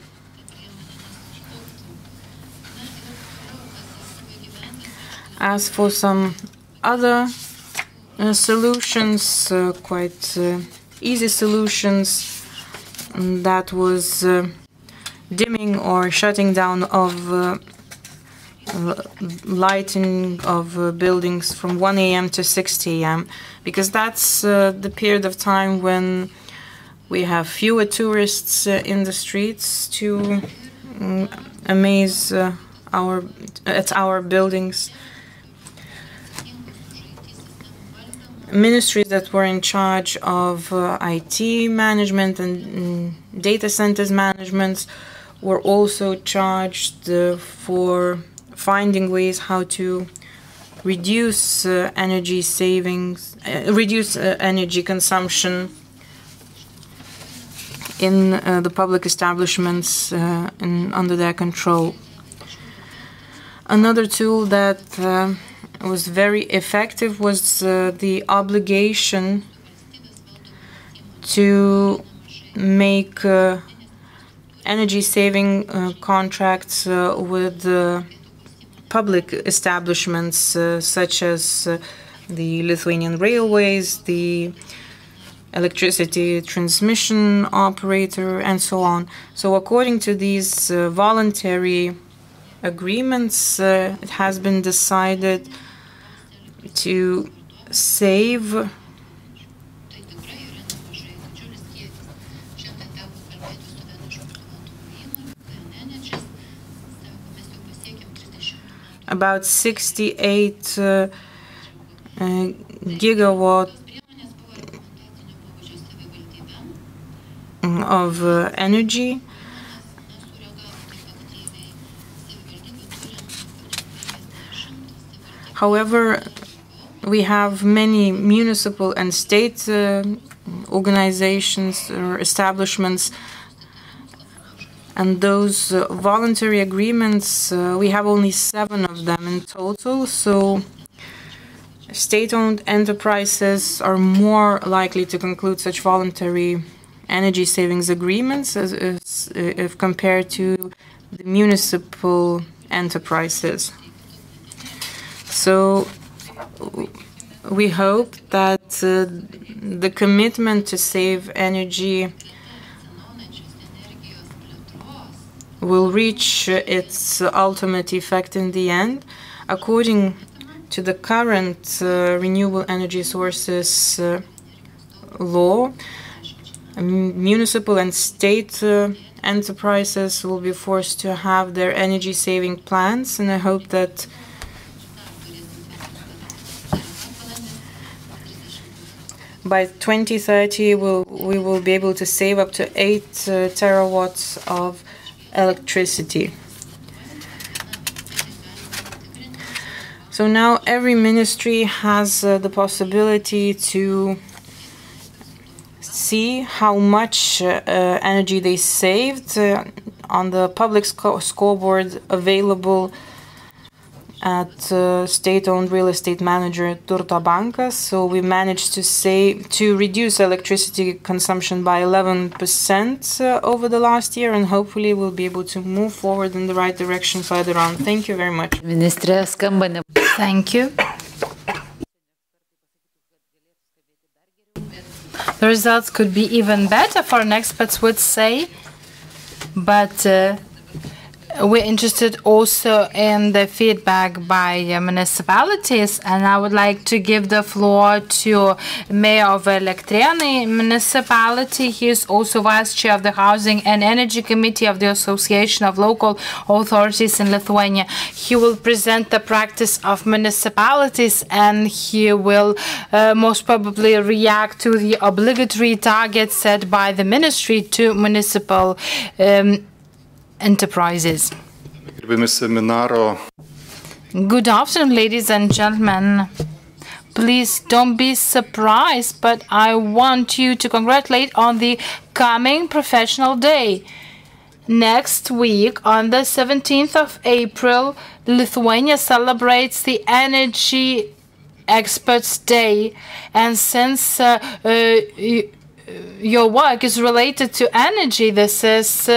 As for some other solutions, quite easy solutions, that was dimming or shutting down of lighting of buildings from 1 a.m. to 6 a.m. because that's the period of time when we have fewer tourists in the streets to amaze our buildings. Ministries that were in charge of IT management and data centers management were also charged for finding ways how to reduce energy savings, reduce energy consumption in the public establishments under their control. Another tool that was very effective was the obligation to make energy-saving contracts with public establishments such as the Lithuanian Railways, the electricity transmission operator, and so on. So according to these voluntary agreements, it has been decided to save about 68 gigawatt of energy. However, we have many municipal and state organizations or establishments, and those voluntary agreements, we have only 7 of them in total, so state-owned enterprises are more likely to conclude such voluntary energy savings agreements if compared to the municipal enterprises. So we hope that the commitment to save energy will reach its ultimate effect in the end. According to the current renewable energy sources law, municipal and state enterprises will be forced to have their energy saving plans, and I hope that by 2030 we will be able to save up to 8 terawatts of electricity. So now every ministry has the possibility to see how much energy they saved on the public scoreboard available at state-owned real estate manager Turto Bankas. So we managed to reduce electricity consumption by 11% over the last year, and hopefully we'll be able to move forward in the right direction further on. Thank you very much.
Thank you. The results could be even better, foreign experts would say, but we're interested also in the feedback by municipalities, and I would like to give the floor to Mayor of Elektrėnai municipality. He is also Vice Chair of the Housing and Energy Committee of the Association of Local Authorities in Lithuania. He will present the practice of municipalities, and he will most probably react to the obligatory targets set by the ministry to municipal enterprises. Good afternoon, ladies and gentlemen. Please don't be surprised, but I want you to congratulate on the coming professional day. Next week, on the 17th of April, Lithuania celebrates the Energy Experts Day. And since your work is related to energy, this is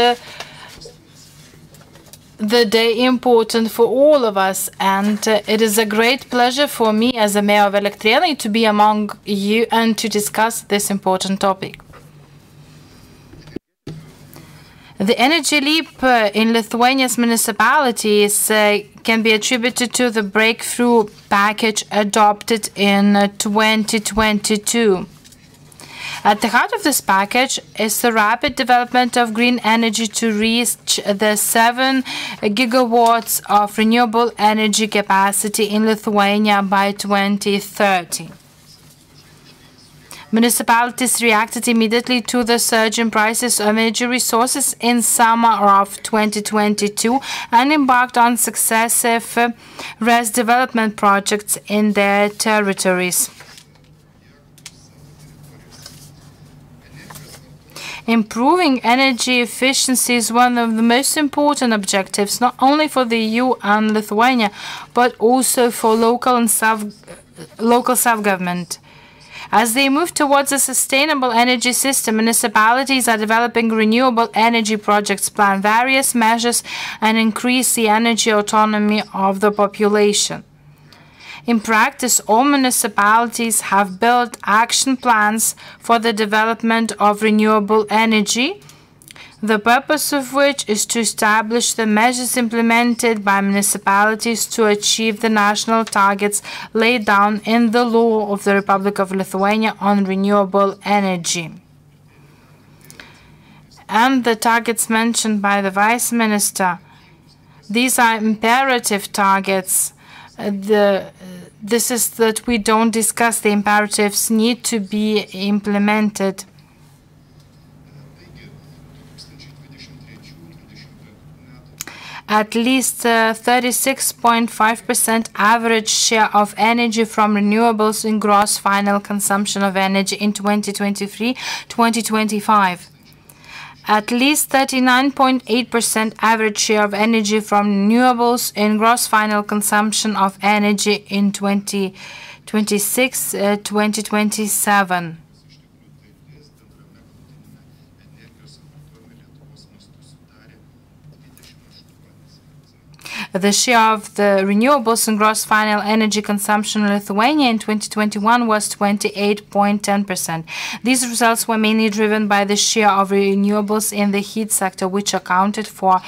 the day important for all of us, and it is a great pleasure for me as a Mayor of Elektrėnai to be among you and to discuss this important topic. The energy leap in Lithuania's municipalities can be attributed to the breakthrough package adopted in 2022. At the heart of this package is the rapid development of green energy to reach the 7 gigawatts of renewable energy capacity in Lithuania by 2030. Municipalities reacted immediately to the surge in prices of energy resources in summer of 2022 and embarked on successive RES development projects in their territories. Improving energy efficiency is one of the most important objectives, not only for the EU and Lithuania, but also for local and self-government. As they move towards a sustainable energy system, municipalities are developing renewable energy projects, plan various measures, and increase the energy autonomy of the population. In practice, all municipalities have built action plans for the development of renewable energy, the purpose of which is to establish the measures implemented by municipalities to achieve the national targets laid down in the law of the Republic of Lithuania on renewable energy. And the targets mentioned by the Vice Minister, these are imperative targets. This is that we don't discuss. The imperatives need to be implemented. At least 36.5% average share of energy from renewables in gross final consumption of energy in 2023-2025. At least 39.8% average share of energy from renewables in gross final consumption of energy in 2026-2027. The share of the renewables in gross final energy consumption in Lithuania in 2021 was 28.10%. These results were mainly driven by the share of renewables in the heat sector, which accounted for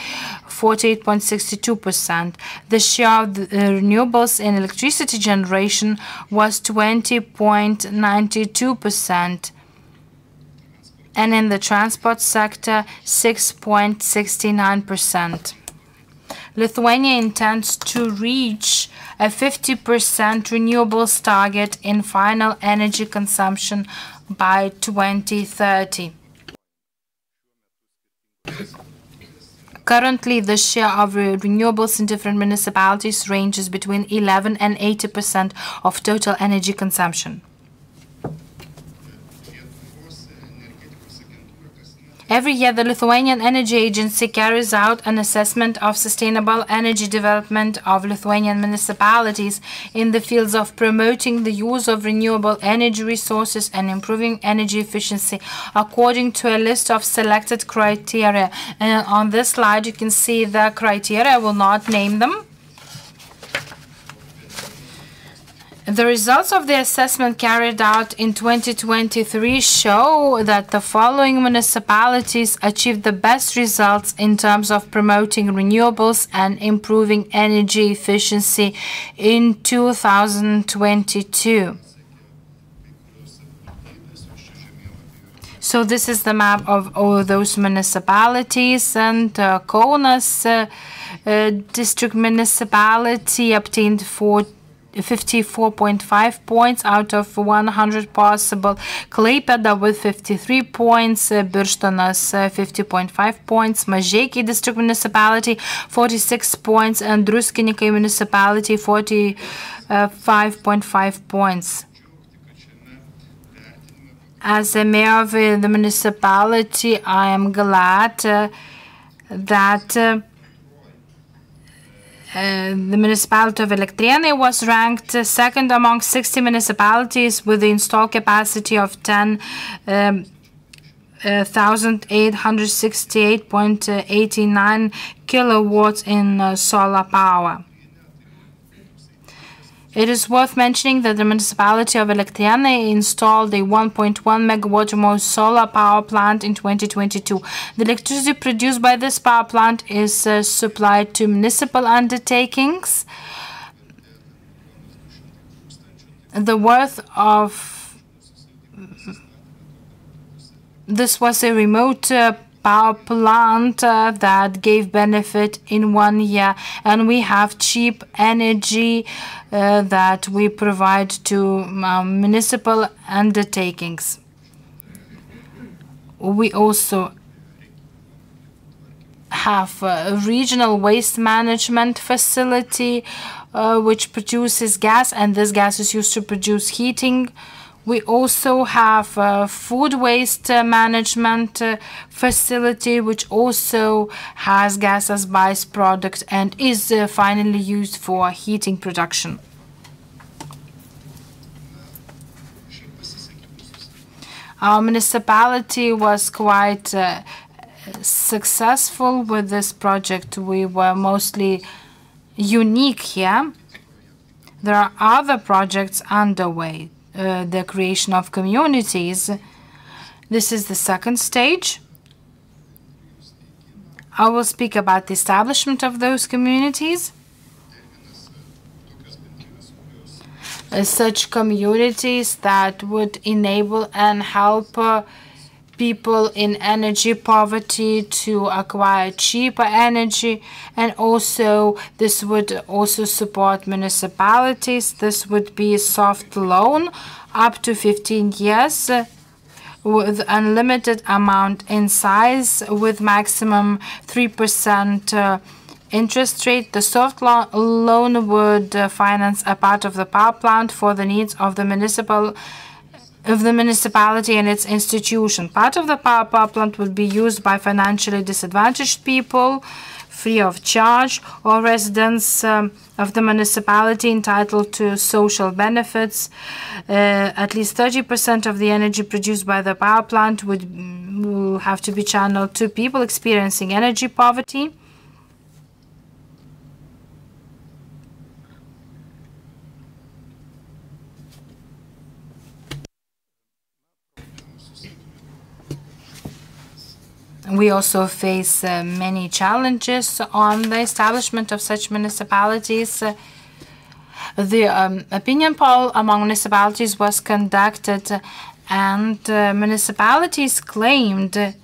48.62%. The share of the renewables in electricity generation was 20.92%. And in the transport sector, 6.69%. Lithuania intends to reach a 50% renewables target in final energy consumption by 2030. Currently, the share of renewables in different municipalities ranges between 11% and 80% of total energy consumption. Every year, the Lithuanian Energy Agency carries out an assessment of sustainable energy development of Lithuanian municipalities in the fields of promoting the use of renewable energy resources and improving energy efficiency according to a list of selected criteria. And on this slide, you can see the criteria. I will not name them. The results of the assessment carried out in 2023 show that the following municipalities achieved the best results in terms of promoting renewables and improving energy efficiency in 2022. So this is the map of all those municipalities, and Kaunas district municipality obtained 54.5 points out of 100 possible, Klaipėda with 53 points, Birštonas 50.5 points, Mažeikiai district municipality 46 points, and Druskininkai municipality 45.5 points. As a mayor of the municipality, I am glad that the municipality of Elektrėnai was ranked second among 60 municipalities with the installed capacity of 10,868.89 kilowatts in solar power. It is worth mentioning that the municipality of Elektrėnai installed a 1.1 megawatt solar power plant in 2022. The electricity produced by this power plant is supplied to municipal undertakings. The worth of this was a remote power plant that gave benefit in 1 year, and we have cheap energy that we provide to municipal undertakings. We also have a regional waste management facility which produces gas, and this gas is used to produce heating. We also have a food waste management facility, which also has gas as byproduct and is finally used for heating production. Our municipality was quite successful with this project. We were mostly unique here. There are other projects underway. The creation of communities. This is the second stage. I will speak about the establishment of those communities. Such communities that would enable and help people in energy poverty to acquire cheaper energy, and also this would also support municipalities. This would be a soft loan up to 15 years with unlimited amount in size with maximum 3% interest rate. The soft loan would finance a part of the power plant for the needs of the municipality and its institution. Part of the power plant would be used by financially disadvantaged people, free of charge, or residents of the municipality entitled to social benefits. At least 30% of the energy produced by the power plant will have to be channeled to people experiencing energy poverty. We also face many challenges on the establishment of such municipalities. The opinion poll among municipalities was conducted, and municipalities claimed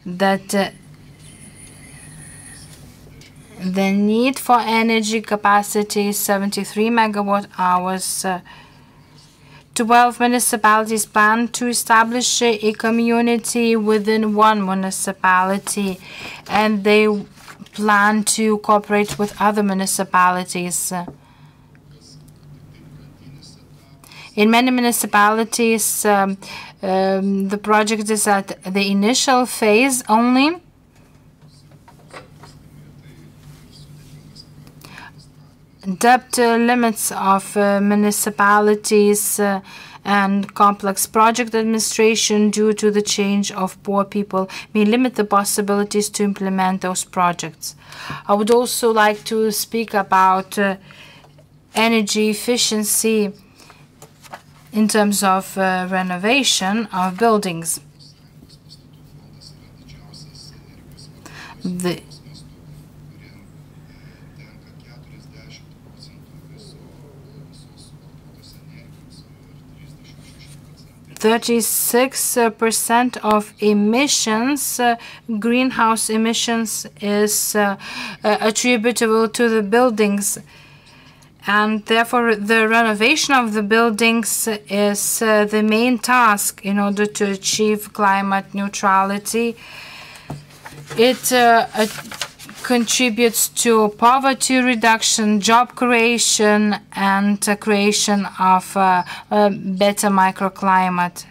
that the need for energy capacity is 73 megawatt hours. 12 municipalities plan to establish a community within one municipality, and they plan to cooperate with other municipalities. In many municipalities, the project is at the initial phase only. Debt limits of municipalities and complex project administration due to the change of poor people may limit the possibilities to implement those projects. I would also like to speak about energy efficiency in terms of renovation of buildings. The 36% of emissions, greenhouse emissions, is attributable to the buildings, and therefore the renovation of the buildings is the main task in order to achieve climate neutrality. It contributes to poverty reduction, job creation, and creation of a better microclimate.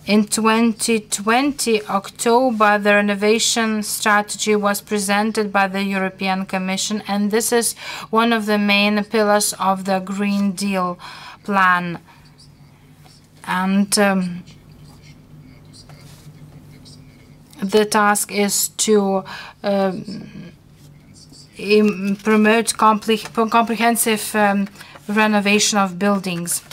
In 2020, October, the renovation strategy was presented by the European Commission, and this is one of the main pillars of the Green Deal plan. And the task is to promote comprehensive renovation of buildings.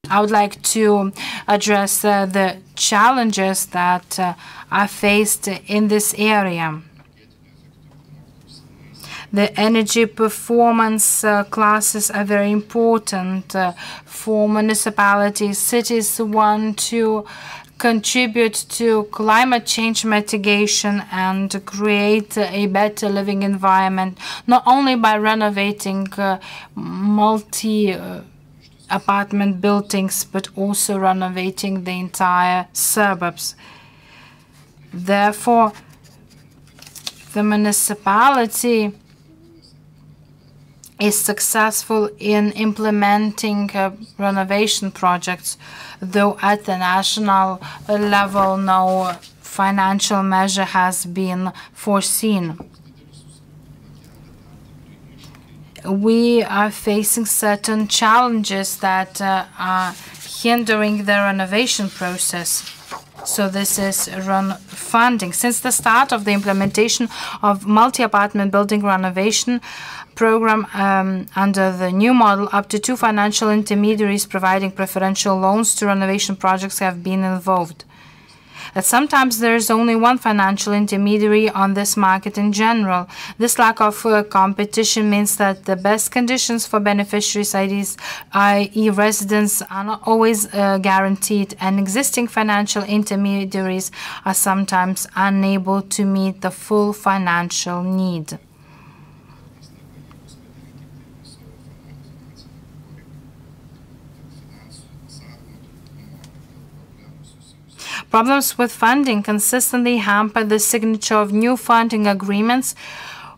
I would like to address the challenges that are faced in this area. The energy performance classes are very important for municipalities. Cities want to contribute to climate change mitigation and create a better living environment, not only by renovating multi-apartment buildings, but also renovating the entire suburbs. Therefore, the municipality is successful in implementing renovation projects, though at the national level no financial measure has been foreseen. We are facing certain challenges that are hindering the renovation process. So this is funding. Since the start of the implementation of multi-apartment building renovation program under the new model, up to 2 financial intermediaries providing preferential loans to renovation projects have been involved. Sometimes there is only one financial intermediary on this market in general. This lack of competition means that the best conditions for beneficiaries, i.e. residents, are not always guaranteed, and existing financial intermediaries are sometimes unable to meet the full financial need. Problems with funding consistently hamper the signature of new funding agreements,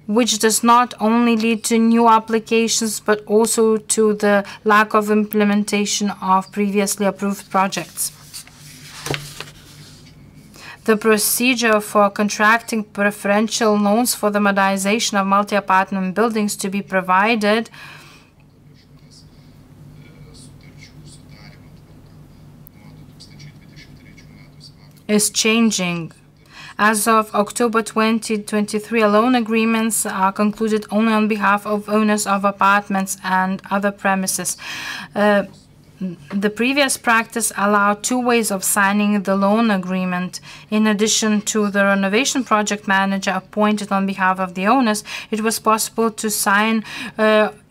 which does not only lead to new applications, but also to the lack of implementation of previously approved projects. The procedure for contracting preferential loans for the modernization of multi-apartment buildings to be provided is changing. As of October 2023, loan agreements are concluded only on behalf of owners of apartments and other premises. The previous practice allowed 2 ways of signing the loan agreement. In addition to the renovation project manager appointed on behalf of the owners, it was possible to sign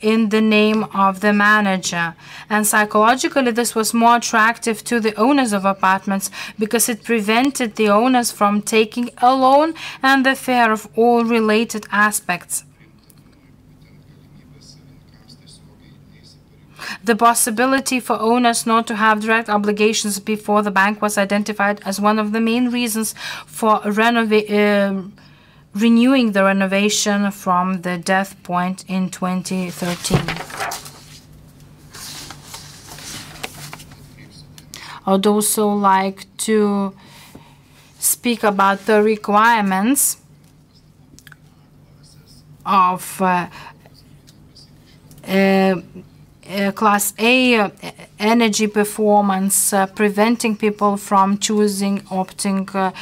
in the name of the manager. And psychologically, this was more attractive to the owners of apartments because it prevented the owners from taking a loan and the fear of all related aspects. The possibility for owners not to have direct obligations before the bank was identified as one of the main reasons for renewing the renovation from the death point in 2013. I would also like to speak about the requirements of Class A energy performance, preventing people from opting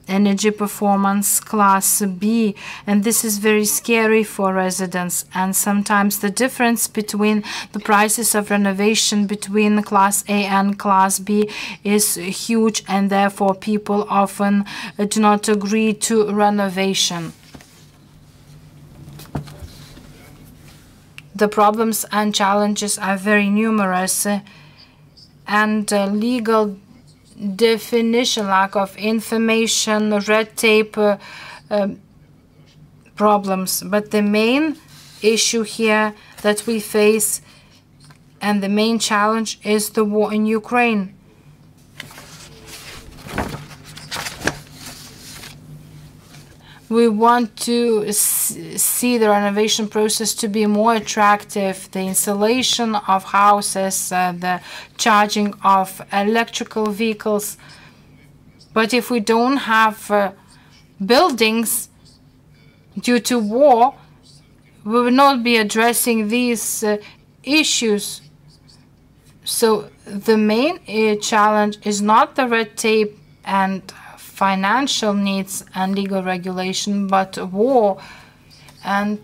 energy performance Class B. And this is very scary for residents. And sometimes the difference between the prices of renovation between Class A and Class B is huge, and therefore people often do not agree to renovation. The problems and challenges are very numerous, and legal definition, lack of information, red tape problems. But the main issue here that we face and the main challenge is the war in Ukraine. We want to see the renovation process to be more attractive, the installation of houses, the charging of electrical vehicles. But if we don't have buildings due to war, we will not be addressing these issues. So the main challenge is not the red tape and financial needs and legal regulation, but war. And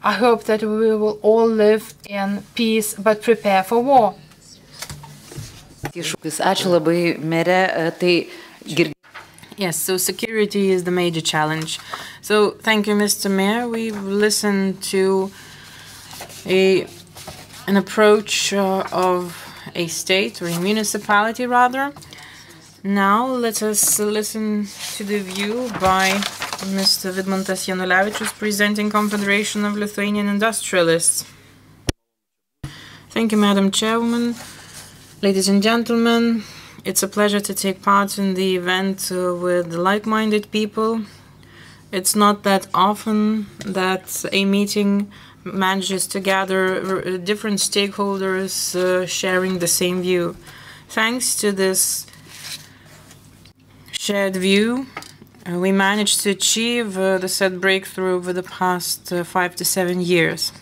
I hope that we will all live in peace, but prepare for war.
Yes, so security is the major challenge. So thank you, Mr. Mayor. We've listened to an approach of a state or a municipality, rather. Now let us listen to the view by Mr. Vidmantas Janulevičius, presenting Confederation of Lithuanian Industrialists. Thank you, Madam Chairwoman. Ladies and gentlemen, it's a pleasure to take part in the event with like-minded people. It's not that often that a meeting manages to gather different stakeholders sharing the same view. Thanks to this shared view, we managed to achieve the said breakthrough over the past 5 to 7 years.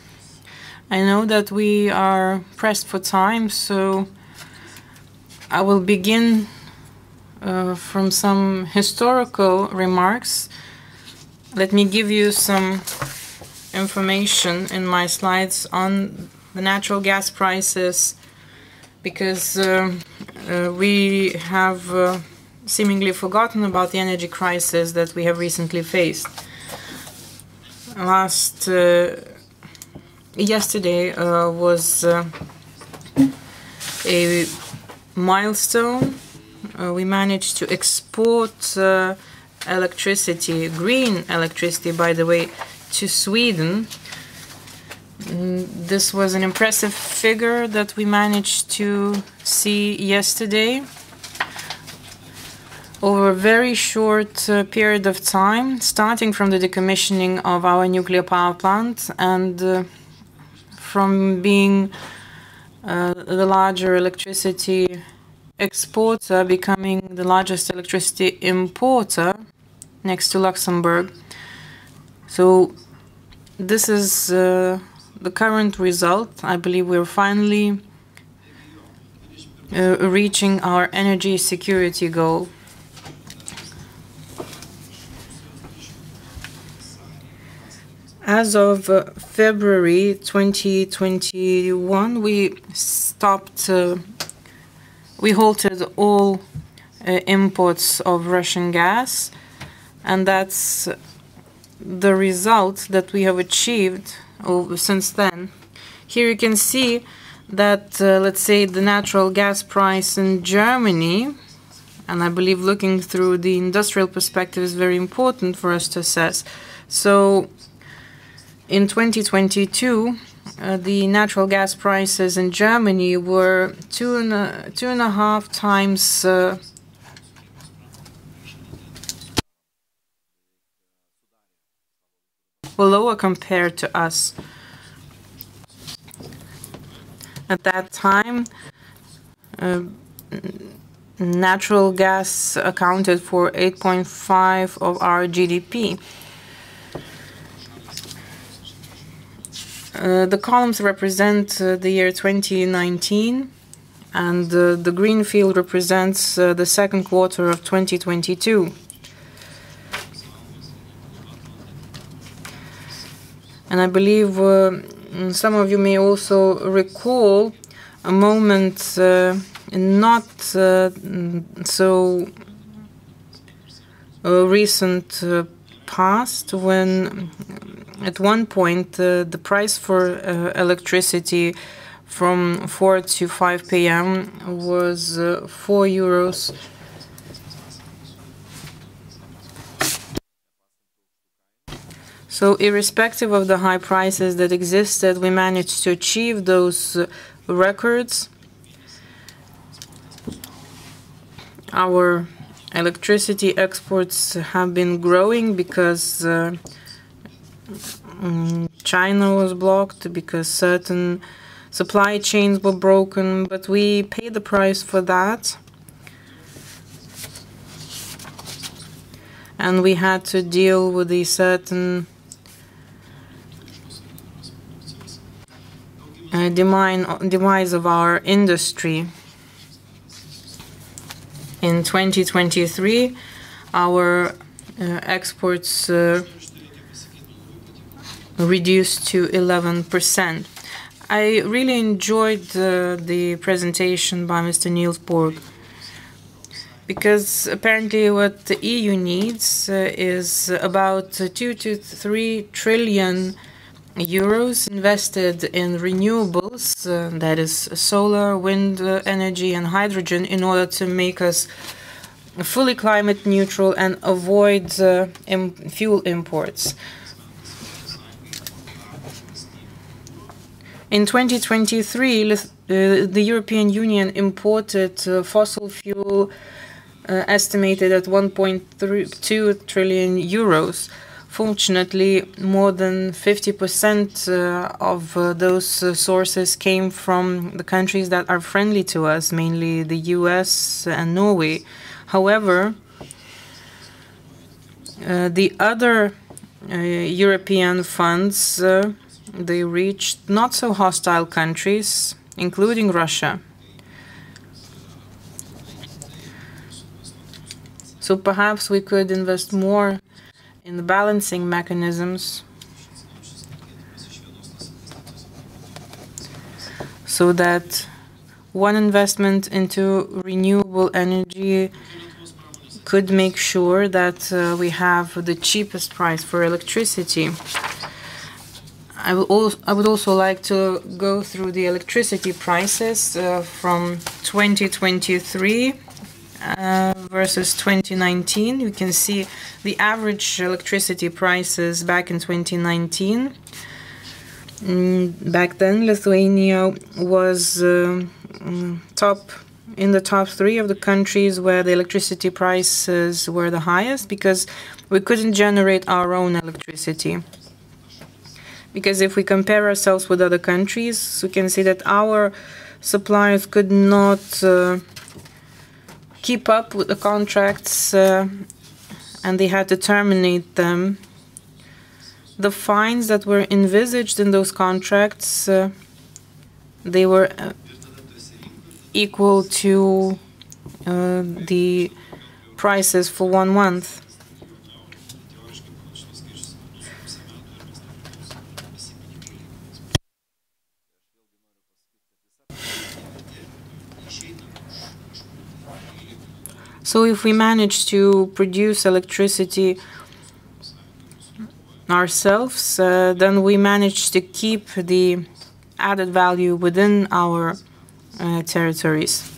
I know that we are pressed for time, so I will begin from some historical remarks. Let me give you some information in my slides on the natural gas prices, because we have seemingly forgotten about the energy crisis that we have recently faced. Yesterday was a milestone. We managed to export electricity, green electricity, by the way, to Sweden. This was an impressive figure that we managed to see yesterday. Over a very short period of time, starting from the decommissioning of our nuclear power plant and from being the larger electricity exporter, becoming the largest electricity importer next to Luxembourg. So this is the current result. I believe we're finally reaching our energy security goal. As of February 2021, we halted all imports of Russian gas, and that's the result that we have achieved since then. Here you can see that, let's say, the natural gas price in Germany, and I believe looking through the industrial perspective is very important for us to assess. So in 2022, the natural gas prices in Germany were two and a half times lower compared to us. At that time, natural gas accounted for 8.5% of our GDP. The columns represent the year 2019, and the green field represents the second quarter of 2022. And I believe some of you may also recall a moment not so recent past when at one point the price for electricity from 4 to 5 p.m. was 4 euros. So irrespective of the high prices that existed, we managed to achieve those records. Our electricity exports have been growing because China was blocked, because certain supply chains were broken, but we paid the price for that. And we had to deal with the certain demise of our industry. In 2023, our exports reduced to 11%. I really enjoyed the presentation by Mr. Niels Borg, because apparently what the EU needs is about 2 to 3 trillion euros invested in renewables, that is solar, wind energy and hydrogen, in order to make us fully climate neutral and avoid fuel imports. In 2023, the European Union imported fossil fuel estimated at 1.2 trillion euros. Fortunately, more than 50% of those sources came from the countries that are friendly to us, mainly the US and Norway. However, the other European funds, they reached not so hostile countries, including Russia. So perhaps we could invest more in the balancing mechanisms so that one investment into renewable energy could make sure that we have the cheapest price for electricity. I would also like to go through the electricity prices from 2023 versus 2019. You can see the average electricity prices back in 2019. Back then, Lithuania was in the top 3 of the countries where the electricity prices were the highest, because we couldn't generate our own electricity. Because if we compare ourselves with other countries, we can see that our suppliers could not keep up with the contracts and they had to terminate them. The fines that were envisaged in those contracts, they were equal to the prices for 1 month. So if we manage to produce electricity ourselves, then we manage to keep the added value within our territories.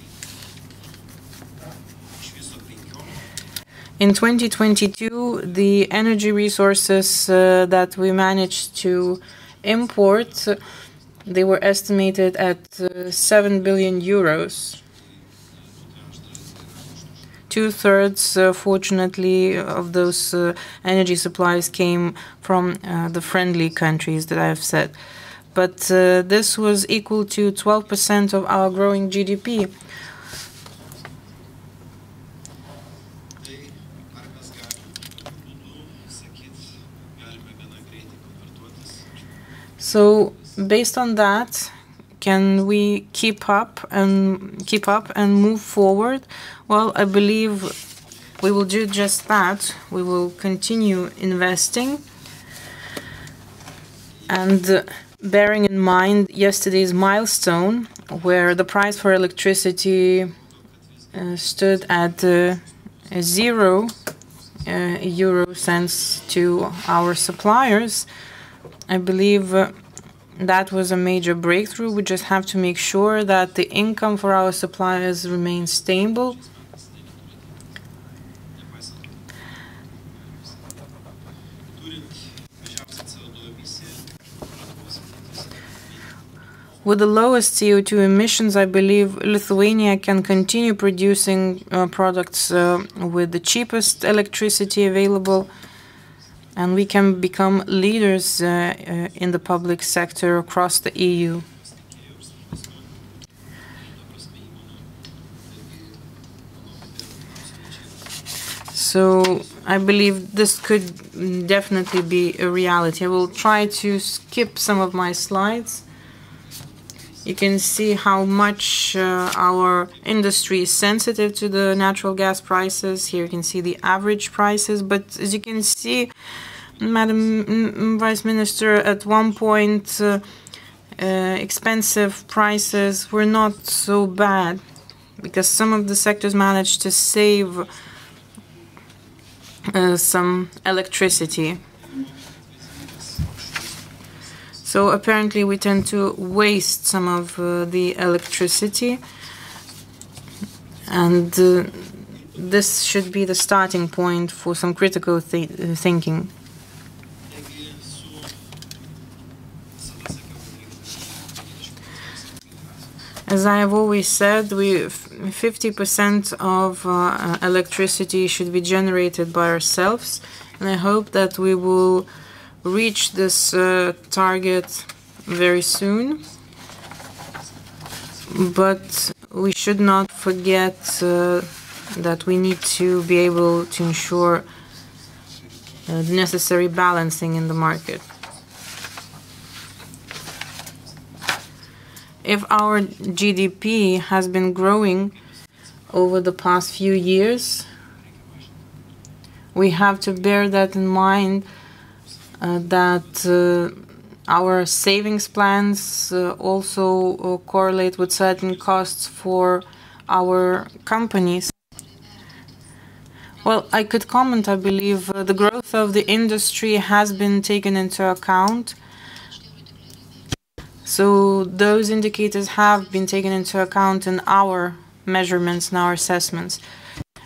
In 2022, the energy resources that we managed to import, they were estimated at 7 billion euros. 2/3, fortunately, of those energy supplies came from the friendly countries that I have said. But this was equal to 12% of our growing GDP. So, based on that, can we keep up and move forward? Well, I believe we will do just that. We will continue investing. And bearing in mind yesterday's milestone, where the price for electricity stood at 0 euro cents to our suppliers, I believe that was a major breakthrough. We just have to make sure that the income for our suppliers remains stable. With the lowest CO2 emissions, I believe Lithuania can continue producing products with the cheapest electricity available, and we can become leaders in the public sector across the EU. So I believe this could definitely be a reality. I will try to skip some of my slides. You can see how much our industry is sensitive to the natural gas prices. Here you can see the average prices. But as you can see, Madam Vice Minister, at one point expensive prices were not so bad because some of the sectors managed to save some electricity. So apparently we tend to waste some of the electricity, and this should be the starting point for some critical thinking. As I have always said, 50% of electricity should be generated by ourselves. And I hope that we will reach this target very soon. But we should not forget that we need to be able to ensure the necessary balancing in the market. If our GDP has been growing over the past few years, we have to bear that in mind, that our savings plans also correlate with certain costs for our companies. Well, I could comment, I believe the growth of the industry has been taken into account. So those indicators have been taken into account in our measurements and our assessments.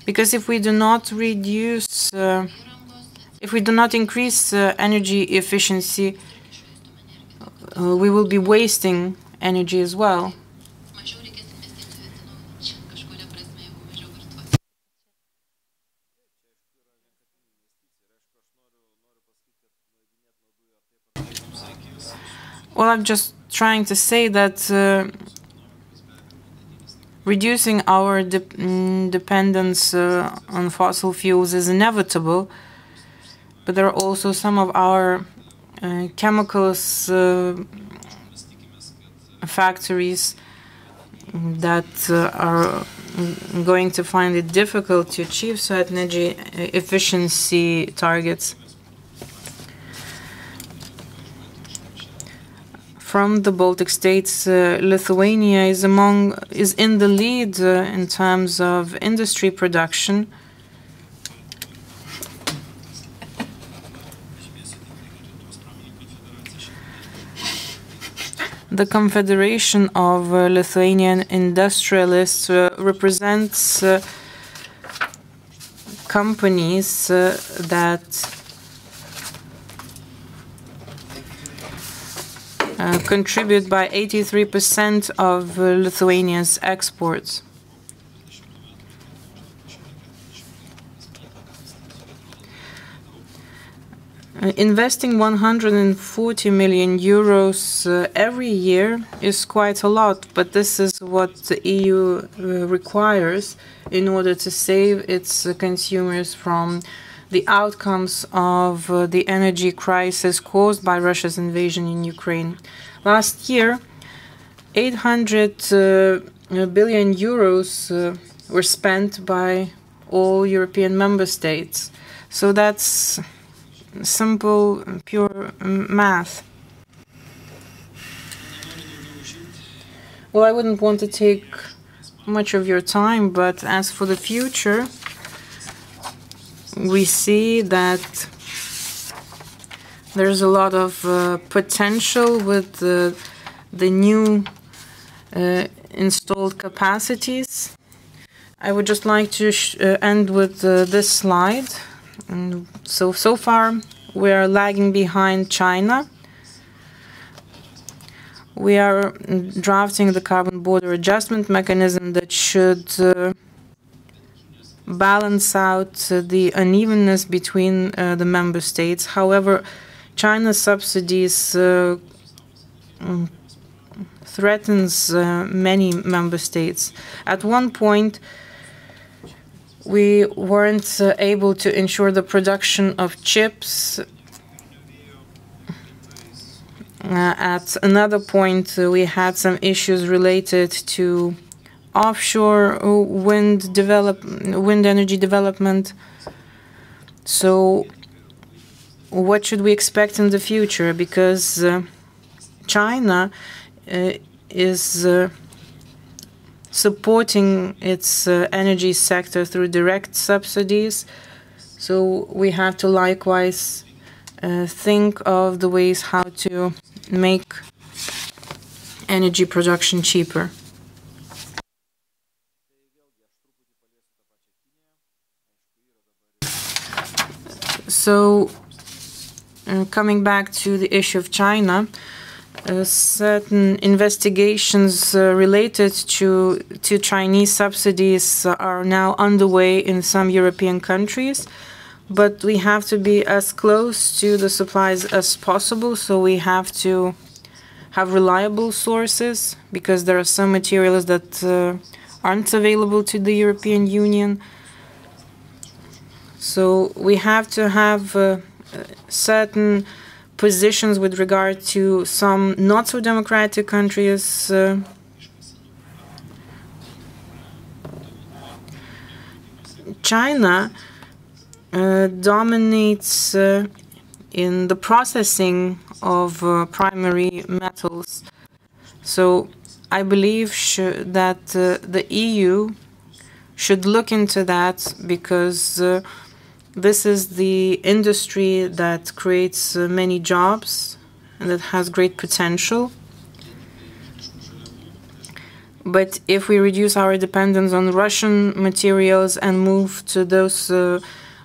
Because if we do not reduce, if we do not increase energy efficiency, we will be wasting energy as well. Well, I'm just trying to say that reducing our dependence on fossil fuels is inevitable, but there are also some of our chemicals factories that are going to find it difficult to achieve certain energy efficiency targets. From the Baltic states, Lithuania is in the lead in terms of industry production. The Confederation of Lithuanian Industrialists represents companies that contribute by 83% of Lithuania's exports. Investing 140 million euros every year is quite a lot, but this is what the EU requires in order to save its consumers from the outcomes of the energy crisis caused by Russia's invasion in Ukraine. Last year, 800 billion euros were spent by all European member states. So that's simple, pure math. Well, I wouldn't want to take much of your time, but as for the future, we see that there's a lot of potential with the new installed capacities. I would just like to end with this slide. And so far, we are lagging behind China. We are drafting the carbon border adjustment mechanism that should balance out the unevenness between the member states. However, China's subsidies threatens many member states. At one point, we weren't able to ensure the production of chips. At another point, we had some issues related to offshore wind energy development. So what should we expect in the future? Because China is supporting its energy sector through direct subsidies. So we have to likewise think of the ways how to make energy production cheaper. So, coming back to the issue of China, certain investigations related to Chinese subsidies are now underway in some European countries. but we have to be as close to the supplies as possible, so we have to have reliable sources, because there are some materials that aren't available to the European Union. So we have to have certain positions with regard to some not so democratic countries. China dominates in the processing of primary metals. So I believe that the EU should look into that, because this is the industry that creates many jobs and that has great potential. But if we reduce our dependence on Russian materials and move to those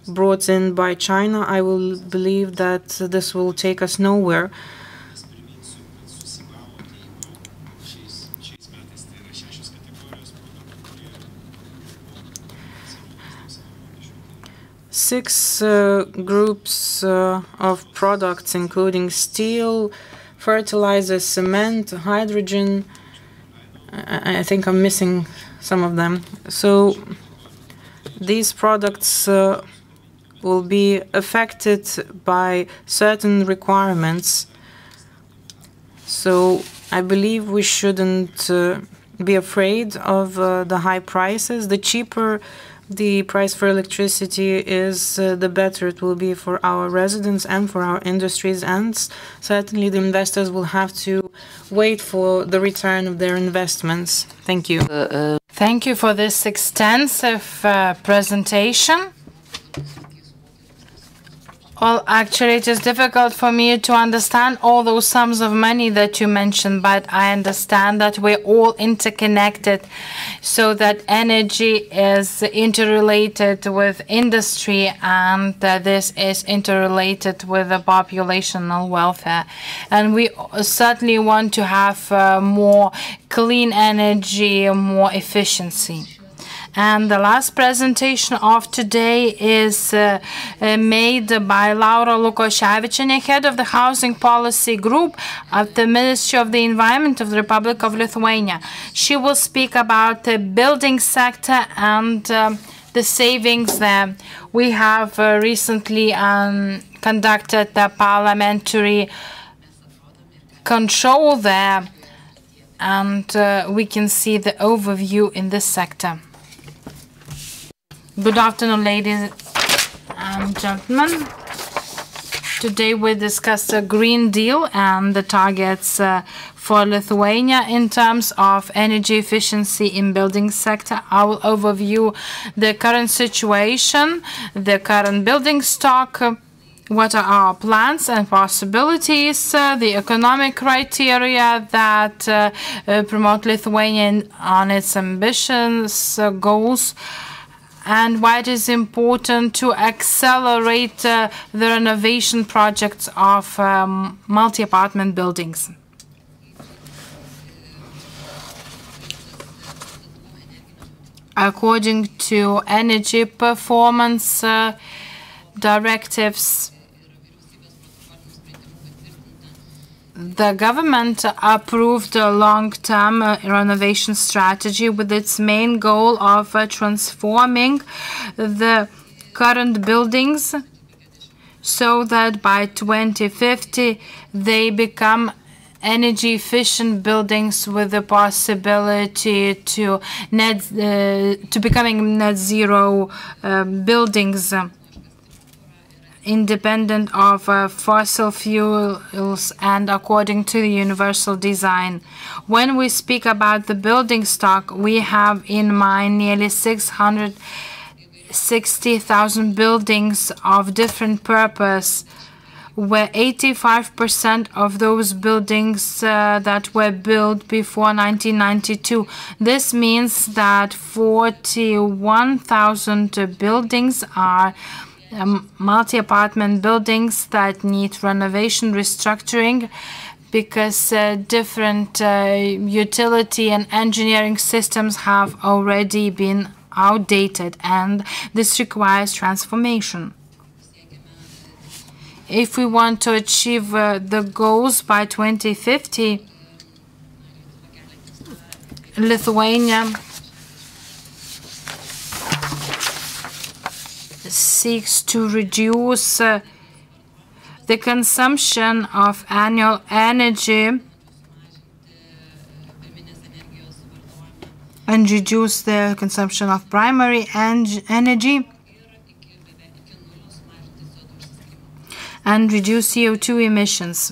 brought in by China, I will believe that this will take us nowhere. Six groups of products, including steel, fertilizer, cement, hydrogen. I think I'm missing some of them. So these products will be affected by certain requirements. So I believe we shouldn't be afraid of the high prices. The cheaper the price for electricity is, the better it will be for our residents and for our industries, and certainly the investors will have to wait for the return of their investments. Thank you.
Thank you for this extensive presentation. Well, actually, it is difficult for me to understand all those sums of money that you mentioned, but I understand that we're all interconnected, so that energy is interrelated with industry, and this is interrelated with the populational welfare. And we certainly want to have more clean energy, more efficiency. And the last presentation of today is made by Laura Lukoševičienė, head of the Housing Policy Group at the Ministry of the Environment of the Republic of Lithuania. She will speak about the building sector and the savings there. We have recently conducted the parliamentary control there, and we can see the overview in this sector. Good afternoon, ladies and gentlemen. Today we discuss the Green Deal and the targets for Lithuania in terms of energy efficiency in building sector. I will overview the current situation, the current building stock, what are our plans and possibilities, the economic criteria that promote Lithuania on its ambitions, goals, and why it is important to accelerate the renovation projects of multi-apartment buildings. According to energy performance directives, the government approved a long-term renovation strategy with its main goal of transforming the current buildings so that by 2050 they become energy efficient buildings with the possibility to becoming net zero buildings, independent of fossil fuels and according to the universal design. When we speak about the building stock, we have in mind nearly 660,000 buildings of different purpose, where 85% of those buildings that were built before 1992. This means that 41,000 buildings are multi-apartment buildings that need renovation, restructuring, because different utility and engineering systems have already been outdated, and this requires transformation. If we want to achieve the goals by 2050, Lithuania seeks to reduce the consumption of annual energy and reduce the consumption of primary energy and reduce CO2 emissions.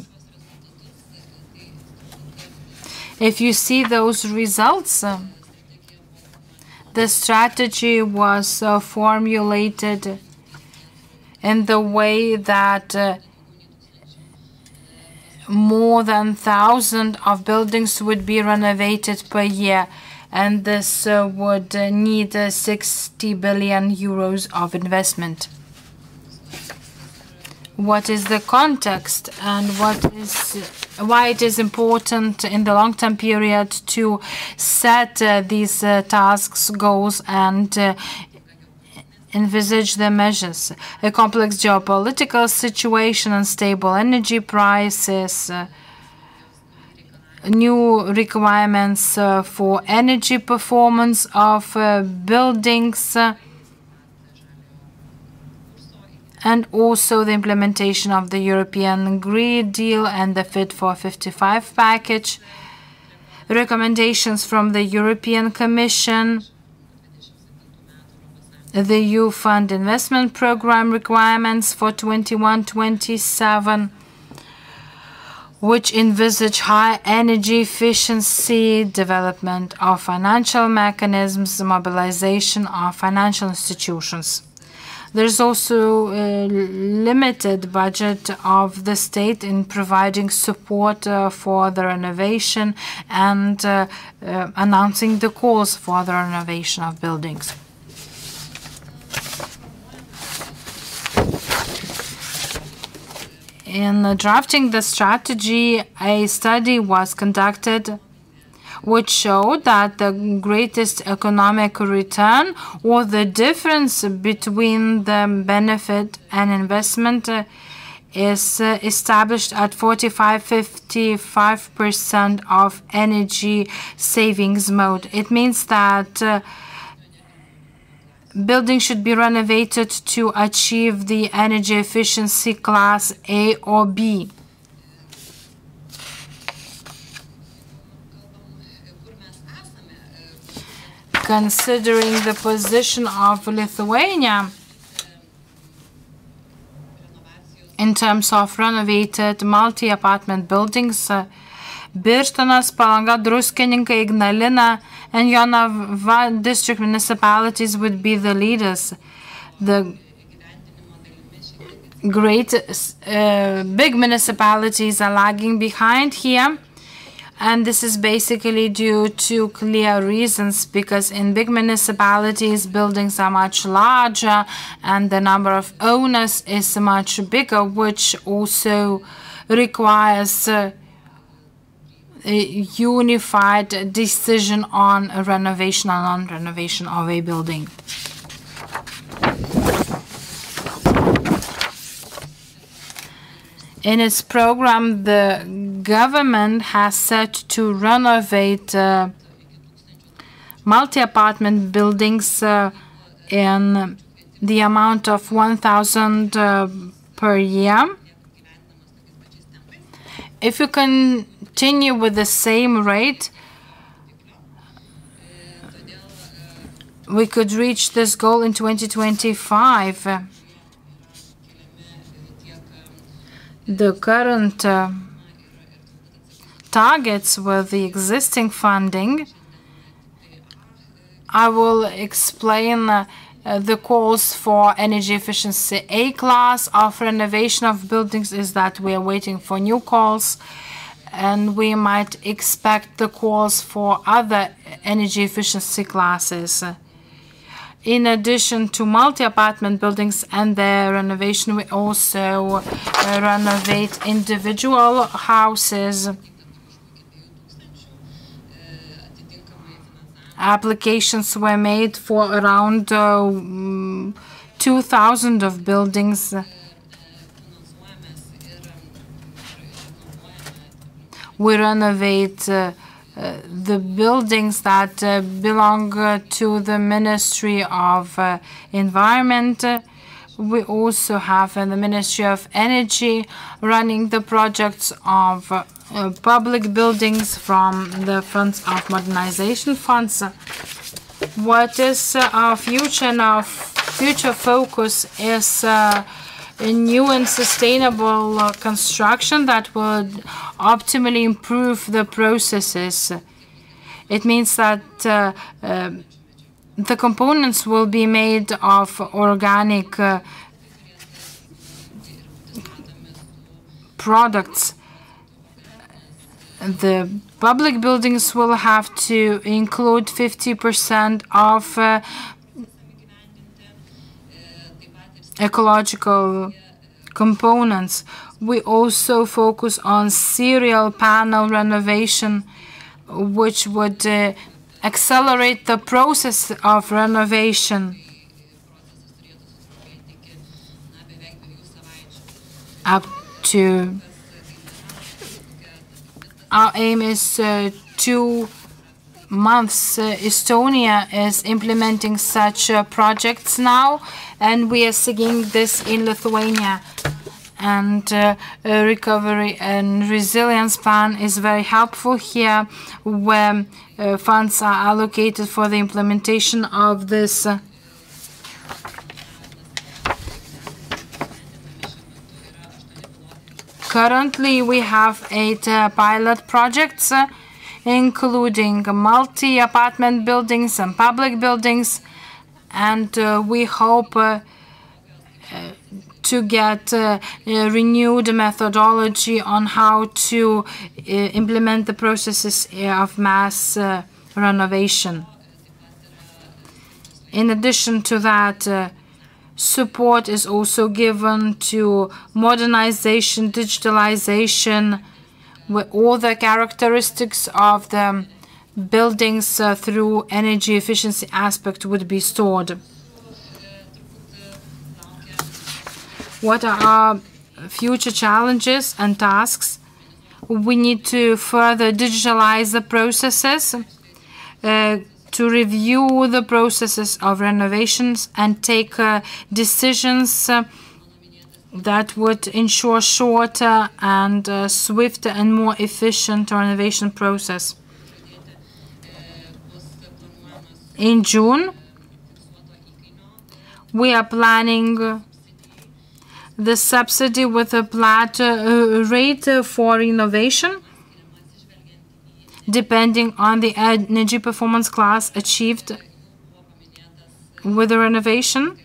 If you see those results, the strategy was formulated in the way that more than 1,000 of buildings would be renovated per year, and this would need 60 billion euros of investment. What is the context and why it is important in the long-term period to set these tasks, goals, and envisage the measures? A complex geopolitical situation, unstable energy prices, new requirements for energy performance of buildings, and also the implementation of the European Green Deal and the Fit for 55 package, recommendations from the European Commission, the EU Fund Investment Program requirements for 21-27, which envisage high energy efficiency, development of financial mechanisms, mobilization of financial institutions. There's also a limited budget of the state in providing support for the renovation and announcing the calls for the renovation of buildings. In drafting the strategy, a study was conducted which showed that the greatest economic return, or the difference between the benefit and investment, is established at 45-55% of energy savings mode. It means that buildings should be renovated to achieve the energy efficiency class A or B. Considering the position of Lithuania in terms of renovated multi-apartment buildings, Birštonas, Palanga, Druskininkai, Ignalina, and Jonava district municipalities would be the leaders. The big municipalities are lagging behind here. And this is basically due to clear reasons, because in big municipalities, buildings are much larger and the number of owners is much bigger, which also requires a unified decision on a renovation or non-renovation of a building. In its program, the government has set to renovate multi-apartment buildings in the amount of 1,000 per year. If you continue with the same rate, we could reach this goal in 2025. The current targets with the existing funding, I will explain the calls for energy efficiency A class of renovation of buildings is that we are waiting for new calls, and we might expect the calls for other energy efficiency classes. In addition to multi-apartment buildings and their renovation, we also renovate individual houses. Applications were made for around 2,000 of buildings. we renovate the buildings that belong to the Ministry of Environment. We also have the Ministry of Energy running the projects of public buildings from the funds of modernization funds. What is our future? And our future focus is a new and sustainable construction that would optimally improve the processes. It means that the components will be made of organic products. The public buildings will have to include 50% of ecological components. We also focus on serial panel renovation, which would accelerate the process of renovation up to. Our aim is 2 months. Estonia is implementing such projects now, and we are seeing this in Lithuania. And a recovery and resilience plan is very helpful here, where funds are allocated for the implementation of this. Currently, we have 8 pilot projects, including multi-apartment buildings and public buildings, and we hope to get a renewed methodology on how to implement the processes of mass renovation. In addition to that, support is also given to modernization, digitalization, where all the characteristics of the buildings through energy efficiency aspect would be stored. What are our future challenges and tasks? We need to further digitalize the processes, to review the processes of renovations and take decisions that would ensure shorter and swifter and more efficient renovation process. In June, we are planning the subsidy with a flat rate for renovation, depending on the energy performance class achieved with the renovation,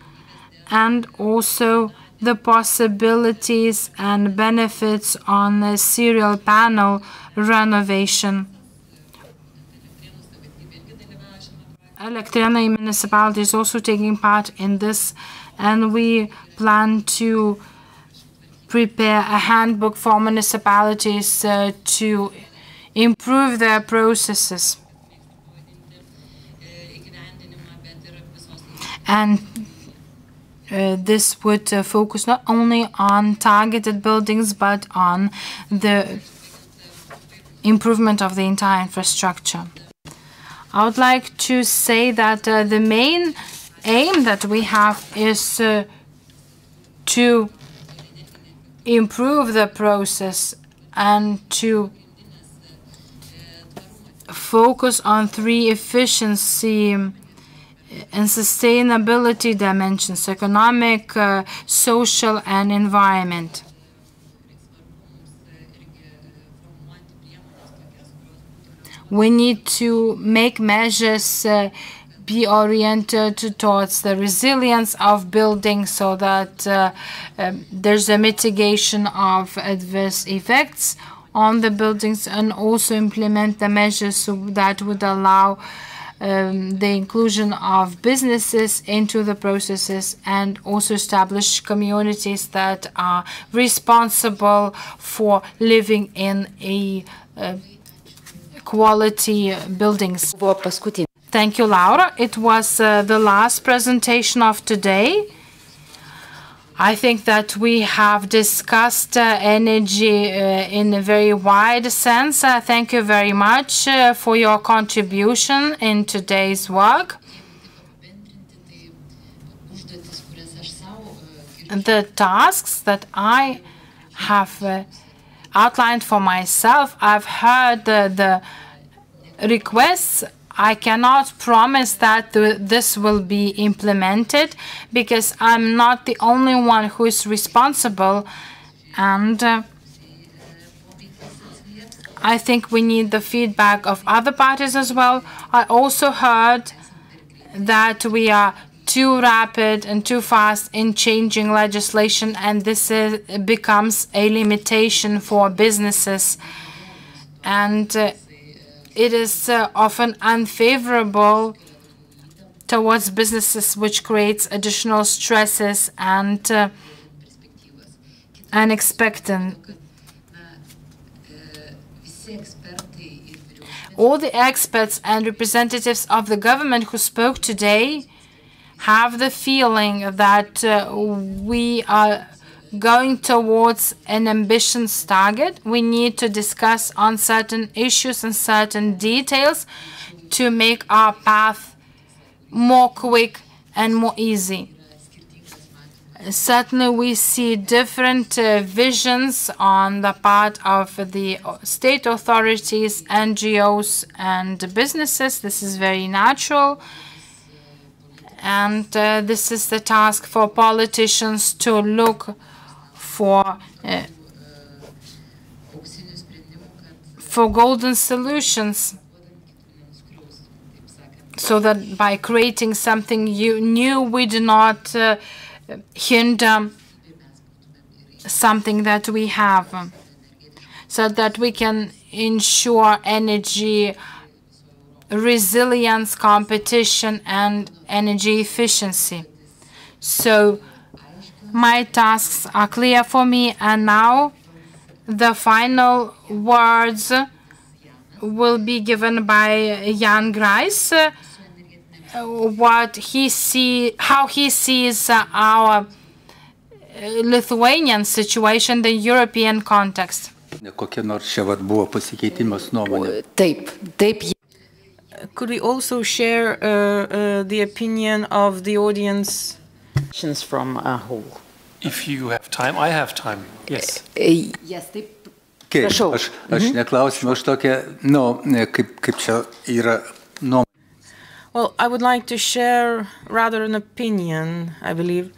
and also the possibilities and benefits on the serial panel renovation. Elektrėnai municipality is also taking part in this, and we plan to prepare a handbook for municipalities to improve their processes. And this would focus not only on targeted buildings, but on the improvement of the entire infrastructure. I would like to say that the main aim that we have is to improve the process and to focus on 3 efficiency and sustainability dimensions: economic, social, and environment. We need to make measures be oriented towards the resilience of buildings, so that there's a mitigation of adverse effects on the buildings, and also implement the measures that would allow the inclusion of businesses into the processes, and also establish communities that are responsible for living in a quality buildings. Thank you, Laura. It was the last presentation of today. I think that we have discussed energy in a very wide sense. Thank you very much for your contribution in today's work. The tasks that I have outlined for myself, I've heard the requests. I cannot promise that this will be implemented because I'm not the only one who is responsible, and I think we need the feedback of other parties as well. I also heard that we are too rapid and too fast in changing legislation, and this becomes a limitation for businesses, and it is often unfavorable towards businesses, which creates additional stresses and unexpected. All the experts and representatives of the government who spoke today have the feeling that we are going towards an ambitious target. We need to discuss on certain issues and certain details to make our path more quick and more easy. Certainly, we see different visions on the part of the state authorities, NGOs, and businesses. This is very natural. And this is the task for politicians to look for golden solutions, so that by creating something new, we do not hinder something that we have, so that we can ensure energy resilience, competition, and energy efficiency. So my tasks are clear for me, and now the final words will be given by Jan Grais, how he sees our Lithuanian situation, the European context.
Could we also share the opinion of the audience?
From a whole.
If you have time, I have time. Yes.
Yes, prašau.
Aš neklausiu, aš tokia, kaip čia yra nuomonė.
Well, I would like to share rather an opinion, I believe.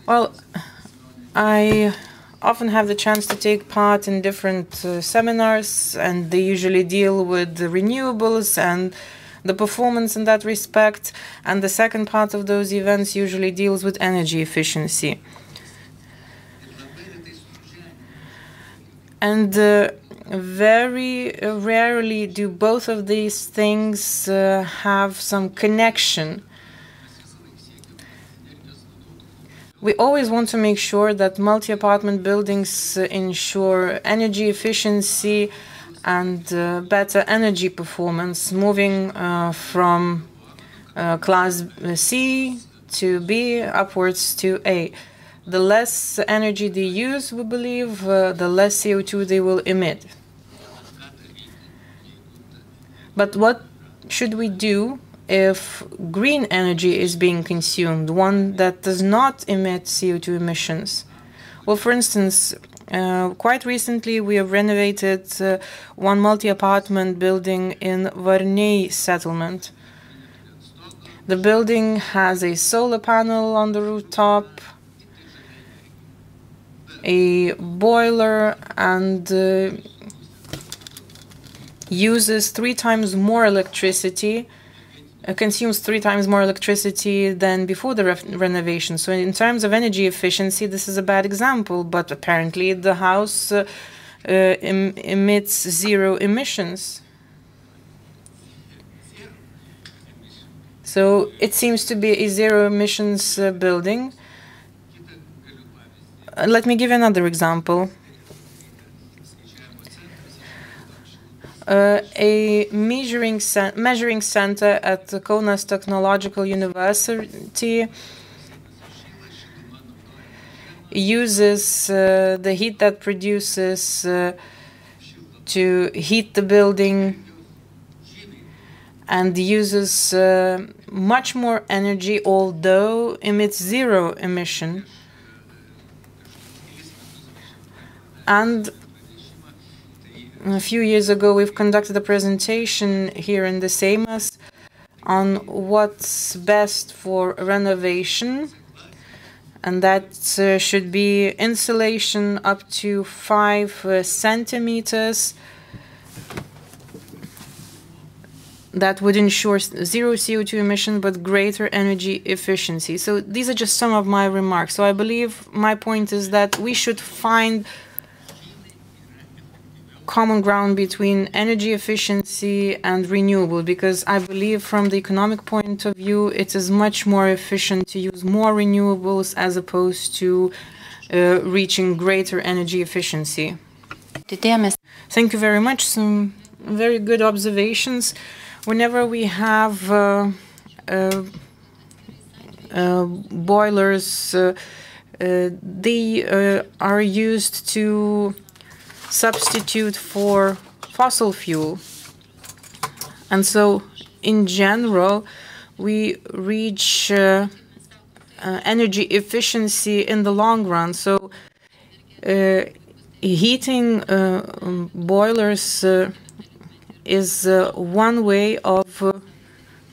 Well, I often have the chance to take part in different seminars, and they usually deal with the renewables and the performance in that respect. And the second part of those events usually deals with energy efficiency. And very rarely do both of these things have some connection. We always want to make sure that multi-apartment buildings ensure energy efficiency and better energy performance, moving from class C to B upwards to A. The less energy they use, we believe, the less CO2 they will emit. But what should we do if green energy is being consumed, one that does not emit CO2 emissions? Well, for instance, quite recently we have renovated one multi-apartment building in Vilnius settlement. The building has a solar panel on the rooftop, a boiler, and uses 3 times more electricity, consumes 3 times more electricity than before the renovation. So in terms of energy efficiency, this is a bad example, but apparently the house emits 0 emissions. So it seems to be a 0 emissions building. Let me give another example. A measuring center at the Kaunas Technological University uses the heat that produces to heat the building, and uses much more energy, although emits zero emission. And a few years ago, we've conducted a presentation here in the Seimas on what's best for renovation, and that should be insulation up to 5 centimeters. That would ensure zero CO2 emission, but greater energy efficiency. So these are just some of my remarks. So I believe my point is that we should find common ground between energy efficiency and renewable, because I believe from the economic point of view, it is much more efficient to use more renewables as opposed to reaching greater energy efficiency. Thank you very much. Some very good observations. Whenever we have boilers, they are used to substitute for fossil fuel. And so, in general, we reach energy efficiency in the long run. So, heating boilers is one way of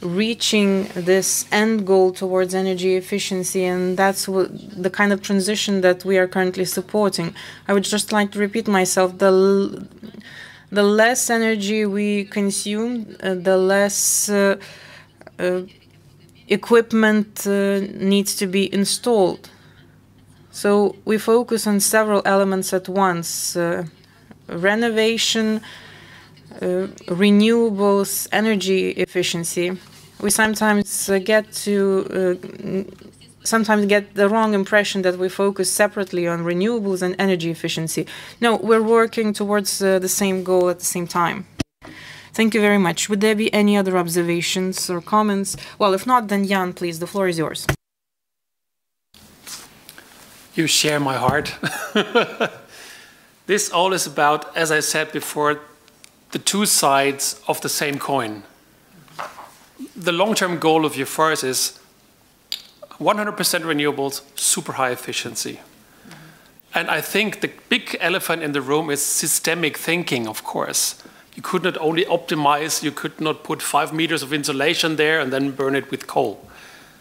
reaching this end goal towards energy efficiency, and that's the kind of transition that we are currently supporting. I would just like to repeat myself: the less energy we consume, the less equipment needs to be installed. So we focus on several elements at once: renovation, renewables, energy efficiency. We sometimes get the wrong impression that we focus separately on renewables and energy efficiency. No, we're working towards the same goal at the same time. Thank you very much. Would there be any other observations or comments? Well, if not, then Jan, please, the floor is yours.
You share my heart. This all is about, as I said before, the two sides of the same coin. The long-term goal of EUFORES is 100% renewables, super high efficiency. And I think the big elephant in the room is systemic thinking, of course. You could not only optimize, you could not put 5 meters of insulation there and then burn it with coal.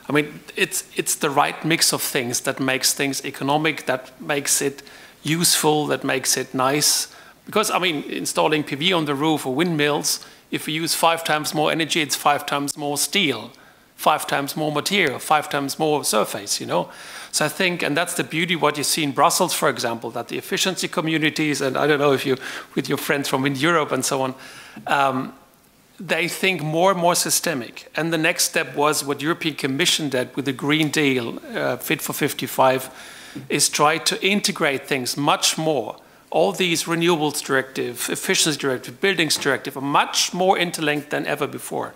I mean, it's the right mix of things that makes things economic, that makes it useful, that makes it nice. Because, I mean, installing PV on the roof or windmills, if we use 5 times more energy, it's 5 times more steel, 5 times more material, 5 times more surface, you know. So I think, and that's the beauty what you see in Brussels, for example, that the efficiency communities, and I don't know if you, with your friends from in Europe and so on, they think more and more systemic. And the next step was what European Commission did with the Green Deal, Fit for 55, is try to integrate things much more. All these renewables directive, efficiency directive, buildings directive are much more interlinked than ever before.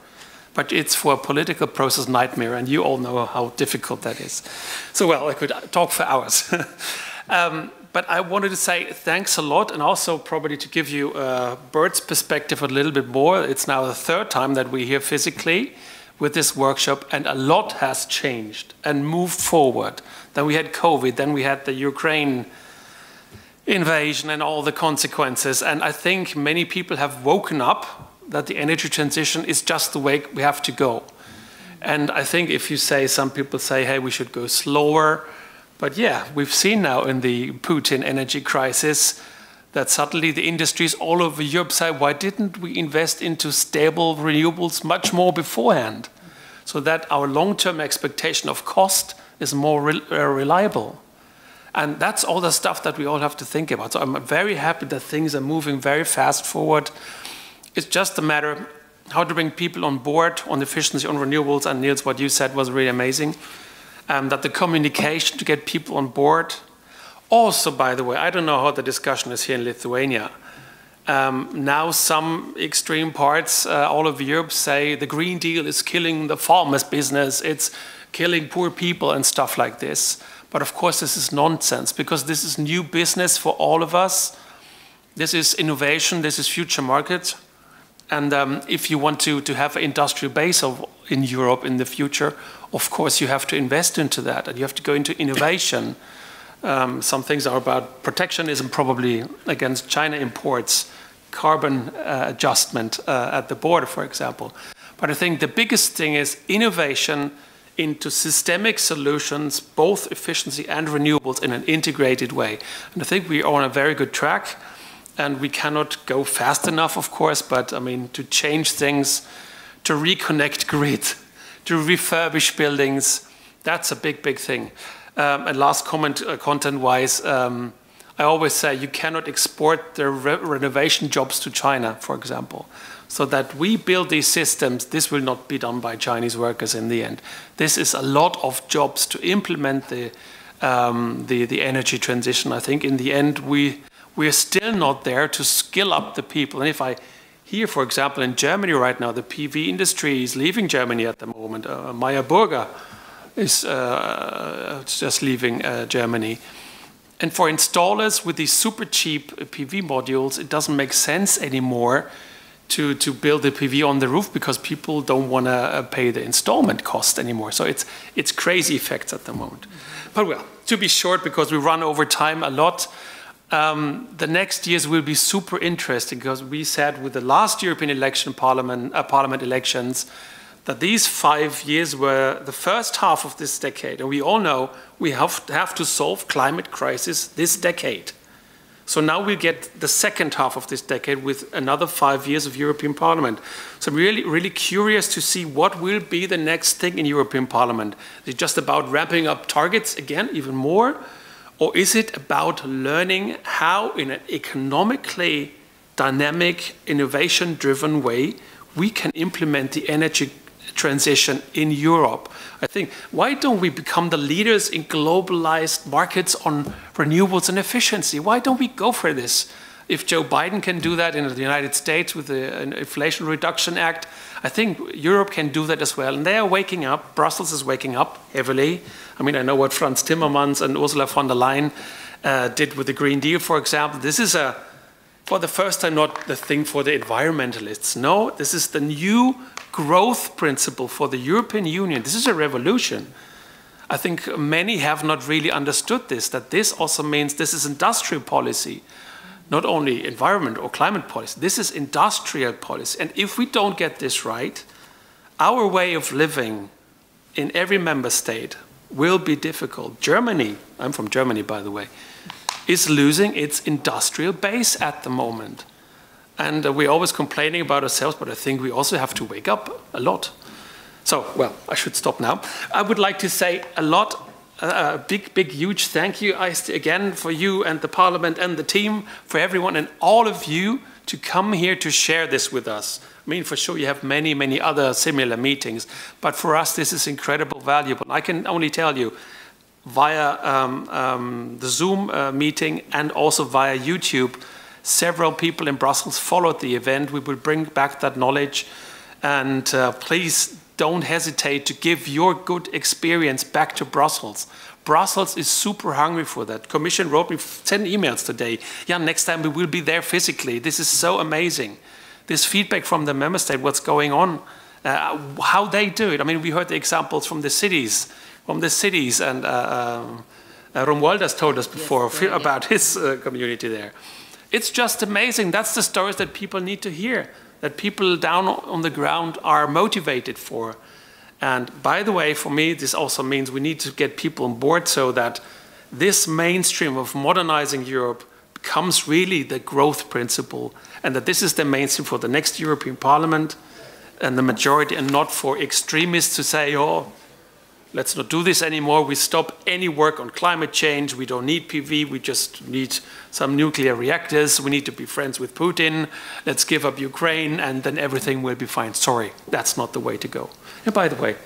But it's for a political process nightmare, and you all know how difficult that is. So, well, I could talk for hours. But I wanted to say thanks a lot, and also probably to give you a bird's perspective a little bit more. It's now the 3rd time that we're here physically with this workshop, and a lot has changed and moved forward. Then we had COVID, then we had the Ukraine invasion and all the consequences. And I think many people have woken up that the energy transition is just the way we have to go. And I think if you say, some people say, hey, we should go slower. But yeah, we've seen now in the Putin energy crisis that suddenly the industries all over Europe say, why didn't we invest into stable renewables much more beforehand? So that our long-term expectation of cost is more reliable. And that's all the stuff that we all have to think about. So I'm very happy that things are moving very fast forward. It's just a matter how to bring people on board on efficiency, on renewables. And Niels, what you said was really amazing. That the communication to get people on board. Also, by the way, I don't know how the discussion is here in Lithuania. Now some extreme parts, all of Europe say the Green Deal is killing the farmers' business, it's killing poor people and stuff like this. But of course this is nonsense, because this is new business for all of us. This is innovation, this is future market. And if you want to have an industrial base in Europe in the future, of course you have to invest into that, and you have to go into innovation. Some things are about protectionism, probably against China imports, carbon adjustment at the border, for example. But I think the biggest thing is innovation into systemic solutions, both efficiency and renewables, in an integrated way. And I think we are on a very good track, and we cannot go fast enough, of course, but I mean, to change things, to reconnect grid, to refurbish buildings, that's a big, big thing. And last comment, content-wise, I always say you cannot export the renovation jobs to China, for example. So that we build these systems, this will not be done by Chinese workers in the end. This is a lot of jobs to implement the energy transition. I think in the end we are still not there to skill up the people. And if I hear, for example, in Germany right now, the PV industry is leaving Germany at the moment. Meyer Burger is just leaving Germany. And for installers with these super cheap PV modules, it doesn't make sense anymore to build the PV on the roof, because people don't want to pay the installment cost anymore. So it's crazy effects at the moment. But well, to be short, because we run over time a lot, the next years will be super interesting, because we said with the last European election, Parliament elections, that these 5 years were the first half of this decade. And we all know we have to solve climate crisis this decade. So now we get the second half of this decade with another 5 years of European Parliament. So I'm really, really curious to see what will be the next thing in European Parliament. Is it just about ramping up targets again, even more? Or is it about learning how, in an economically dynamic, innovation-driven way, we can implement the energy transition in Europe? I think, why don't we become the leaders in globalized markets on renewables and efficiency? Why don't we go for this? If Joe Biden can do that in the United States with the Inflation Reduction Act, I think Europe can do that as well. And they are waking up. Brussels is waking up heavily. I mean, I know what Franz Timmermans and Ursula von der Leyen did with the Green Deal, for example. This is for the first time, not the thing for the environmentalists. No, this is the new growth principle for the European Union. This is a revolution. I think many have not really understood this, that this also means this is industrial policy, not only environment or climate policy. This is industrial policy. And if we don't get this right, our way of living in every member state will be difficult. Germany, I'm from Germany, by the way, is losing its industrial base at the moment. And we're always complaining about ourselves, but I think we also have to wake up a lot. So, well, I should stop now. I would like to say a big, huge thank you, again, for you and the Parliament and the team, for everyone and all of you to come here to share this with us. I mean, for sure, you have many, many other similar meetings, but for us, this is incredibly valuable. I can only tell you, via the Zoom meeting and also via YouTube, several people in Brussels followed the event. We will bring back that knowledge, and please don't hesitate to give your good experience back to Brussels. Brussels is super hungry for that. Commission wrote me 10 emails today. Yeah, next time we will be there physically. This is so amazing. This feedback from the member state, what's going on, how they do it. I mean, we heard the examples from the cities, and Romuald has told us before about his community there. It's just amazing. That's the stories that people need to hear, that people down on the ground are motivated for. And by the way, for me, this also means we need to get people on board so that this mainstream of modernizing Europe becomes really the growth principle, and that this is the mainstream for the next European Parliament and the majority, and not for extremists to say, oh, let's not do this anymore. We stop any work on climate change. We don't need PV. We just need some nuclear reactors. We need to be friends with Putin. Let's give up Ukraine, and then everything will be fine. Sorry, that's not the way to go. And by the way,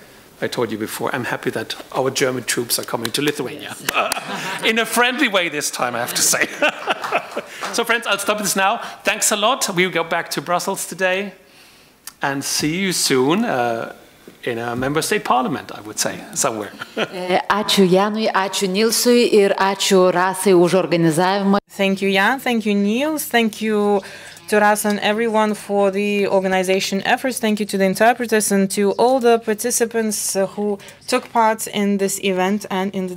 I told you before, I'm happy that our German troops are coming to Lithuania. In a friendly way this time, I have to say. So friends, I'll stop this now. Thanks a lot. We'll go back to Brussels today and see you soon in a member state parliament, I would say, somewhere.
Ačiū Janui, ačiū Nilsui ir ačiū Rasai už organizavimą.
Thank you, Jan. Thank you, Niels. Thank you to Ras and everyone for the organization efforts. Thank you to the interpreters and to all the participants who took part in this event and in the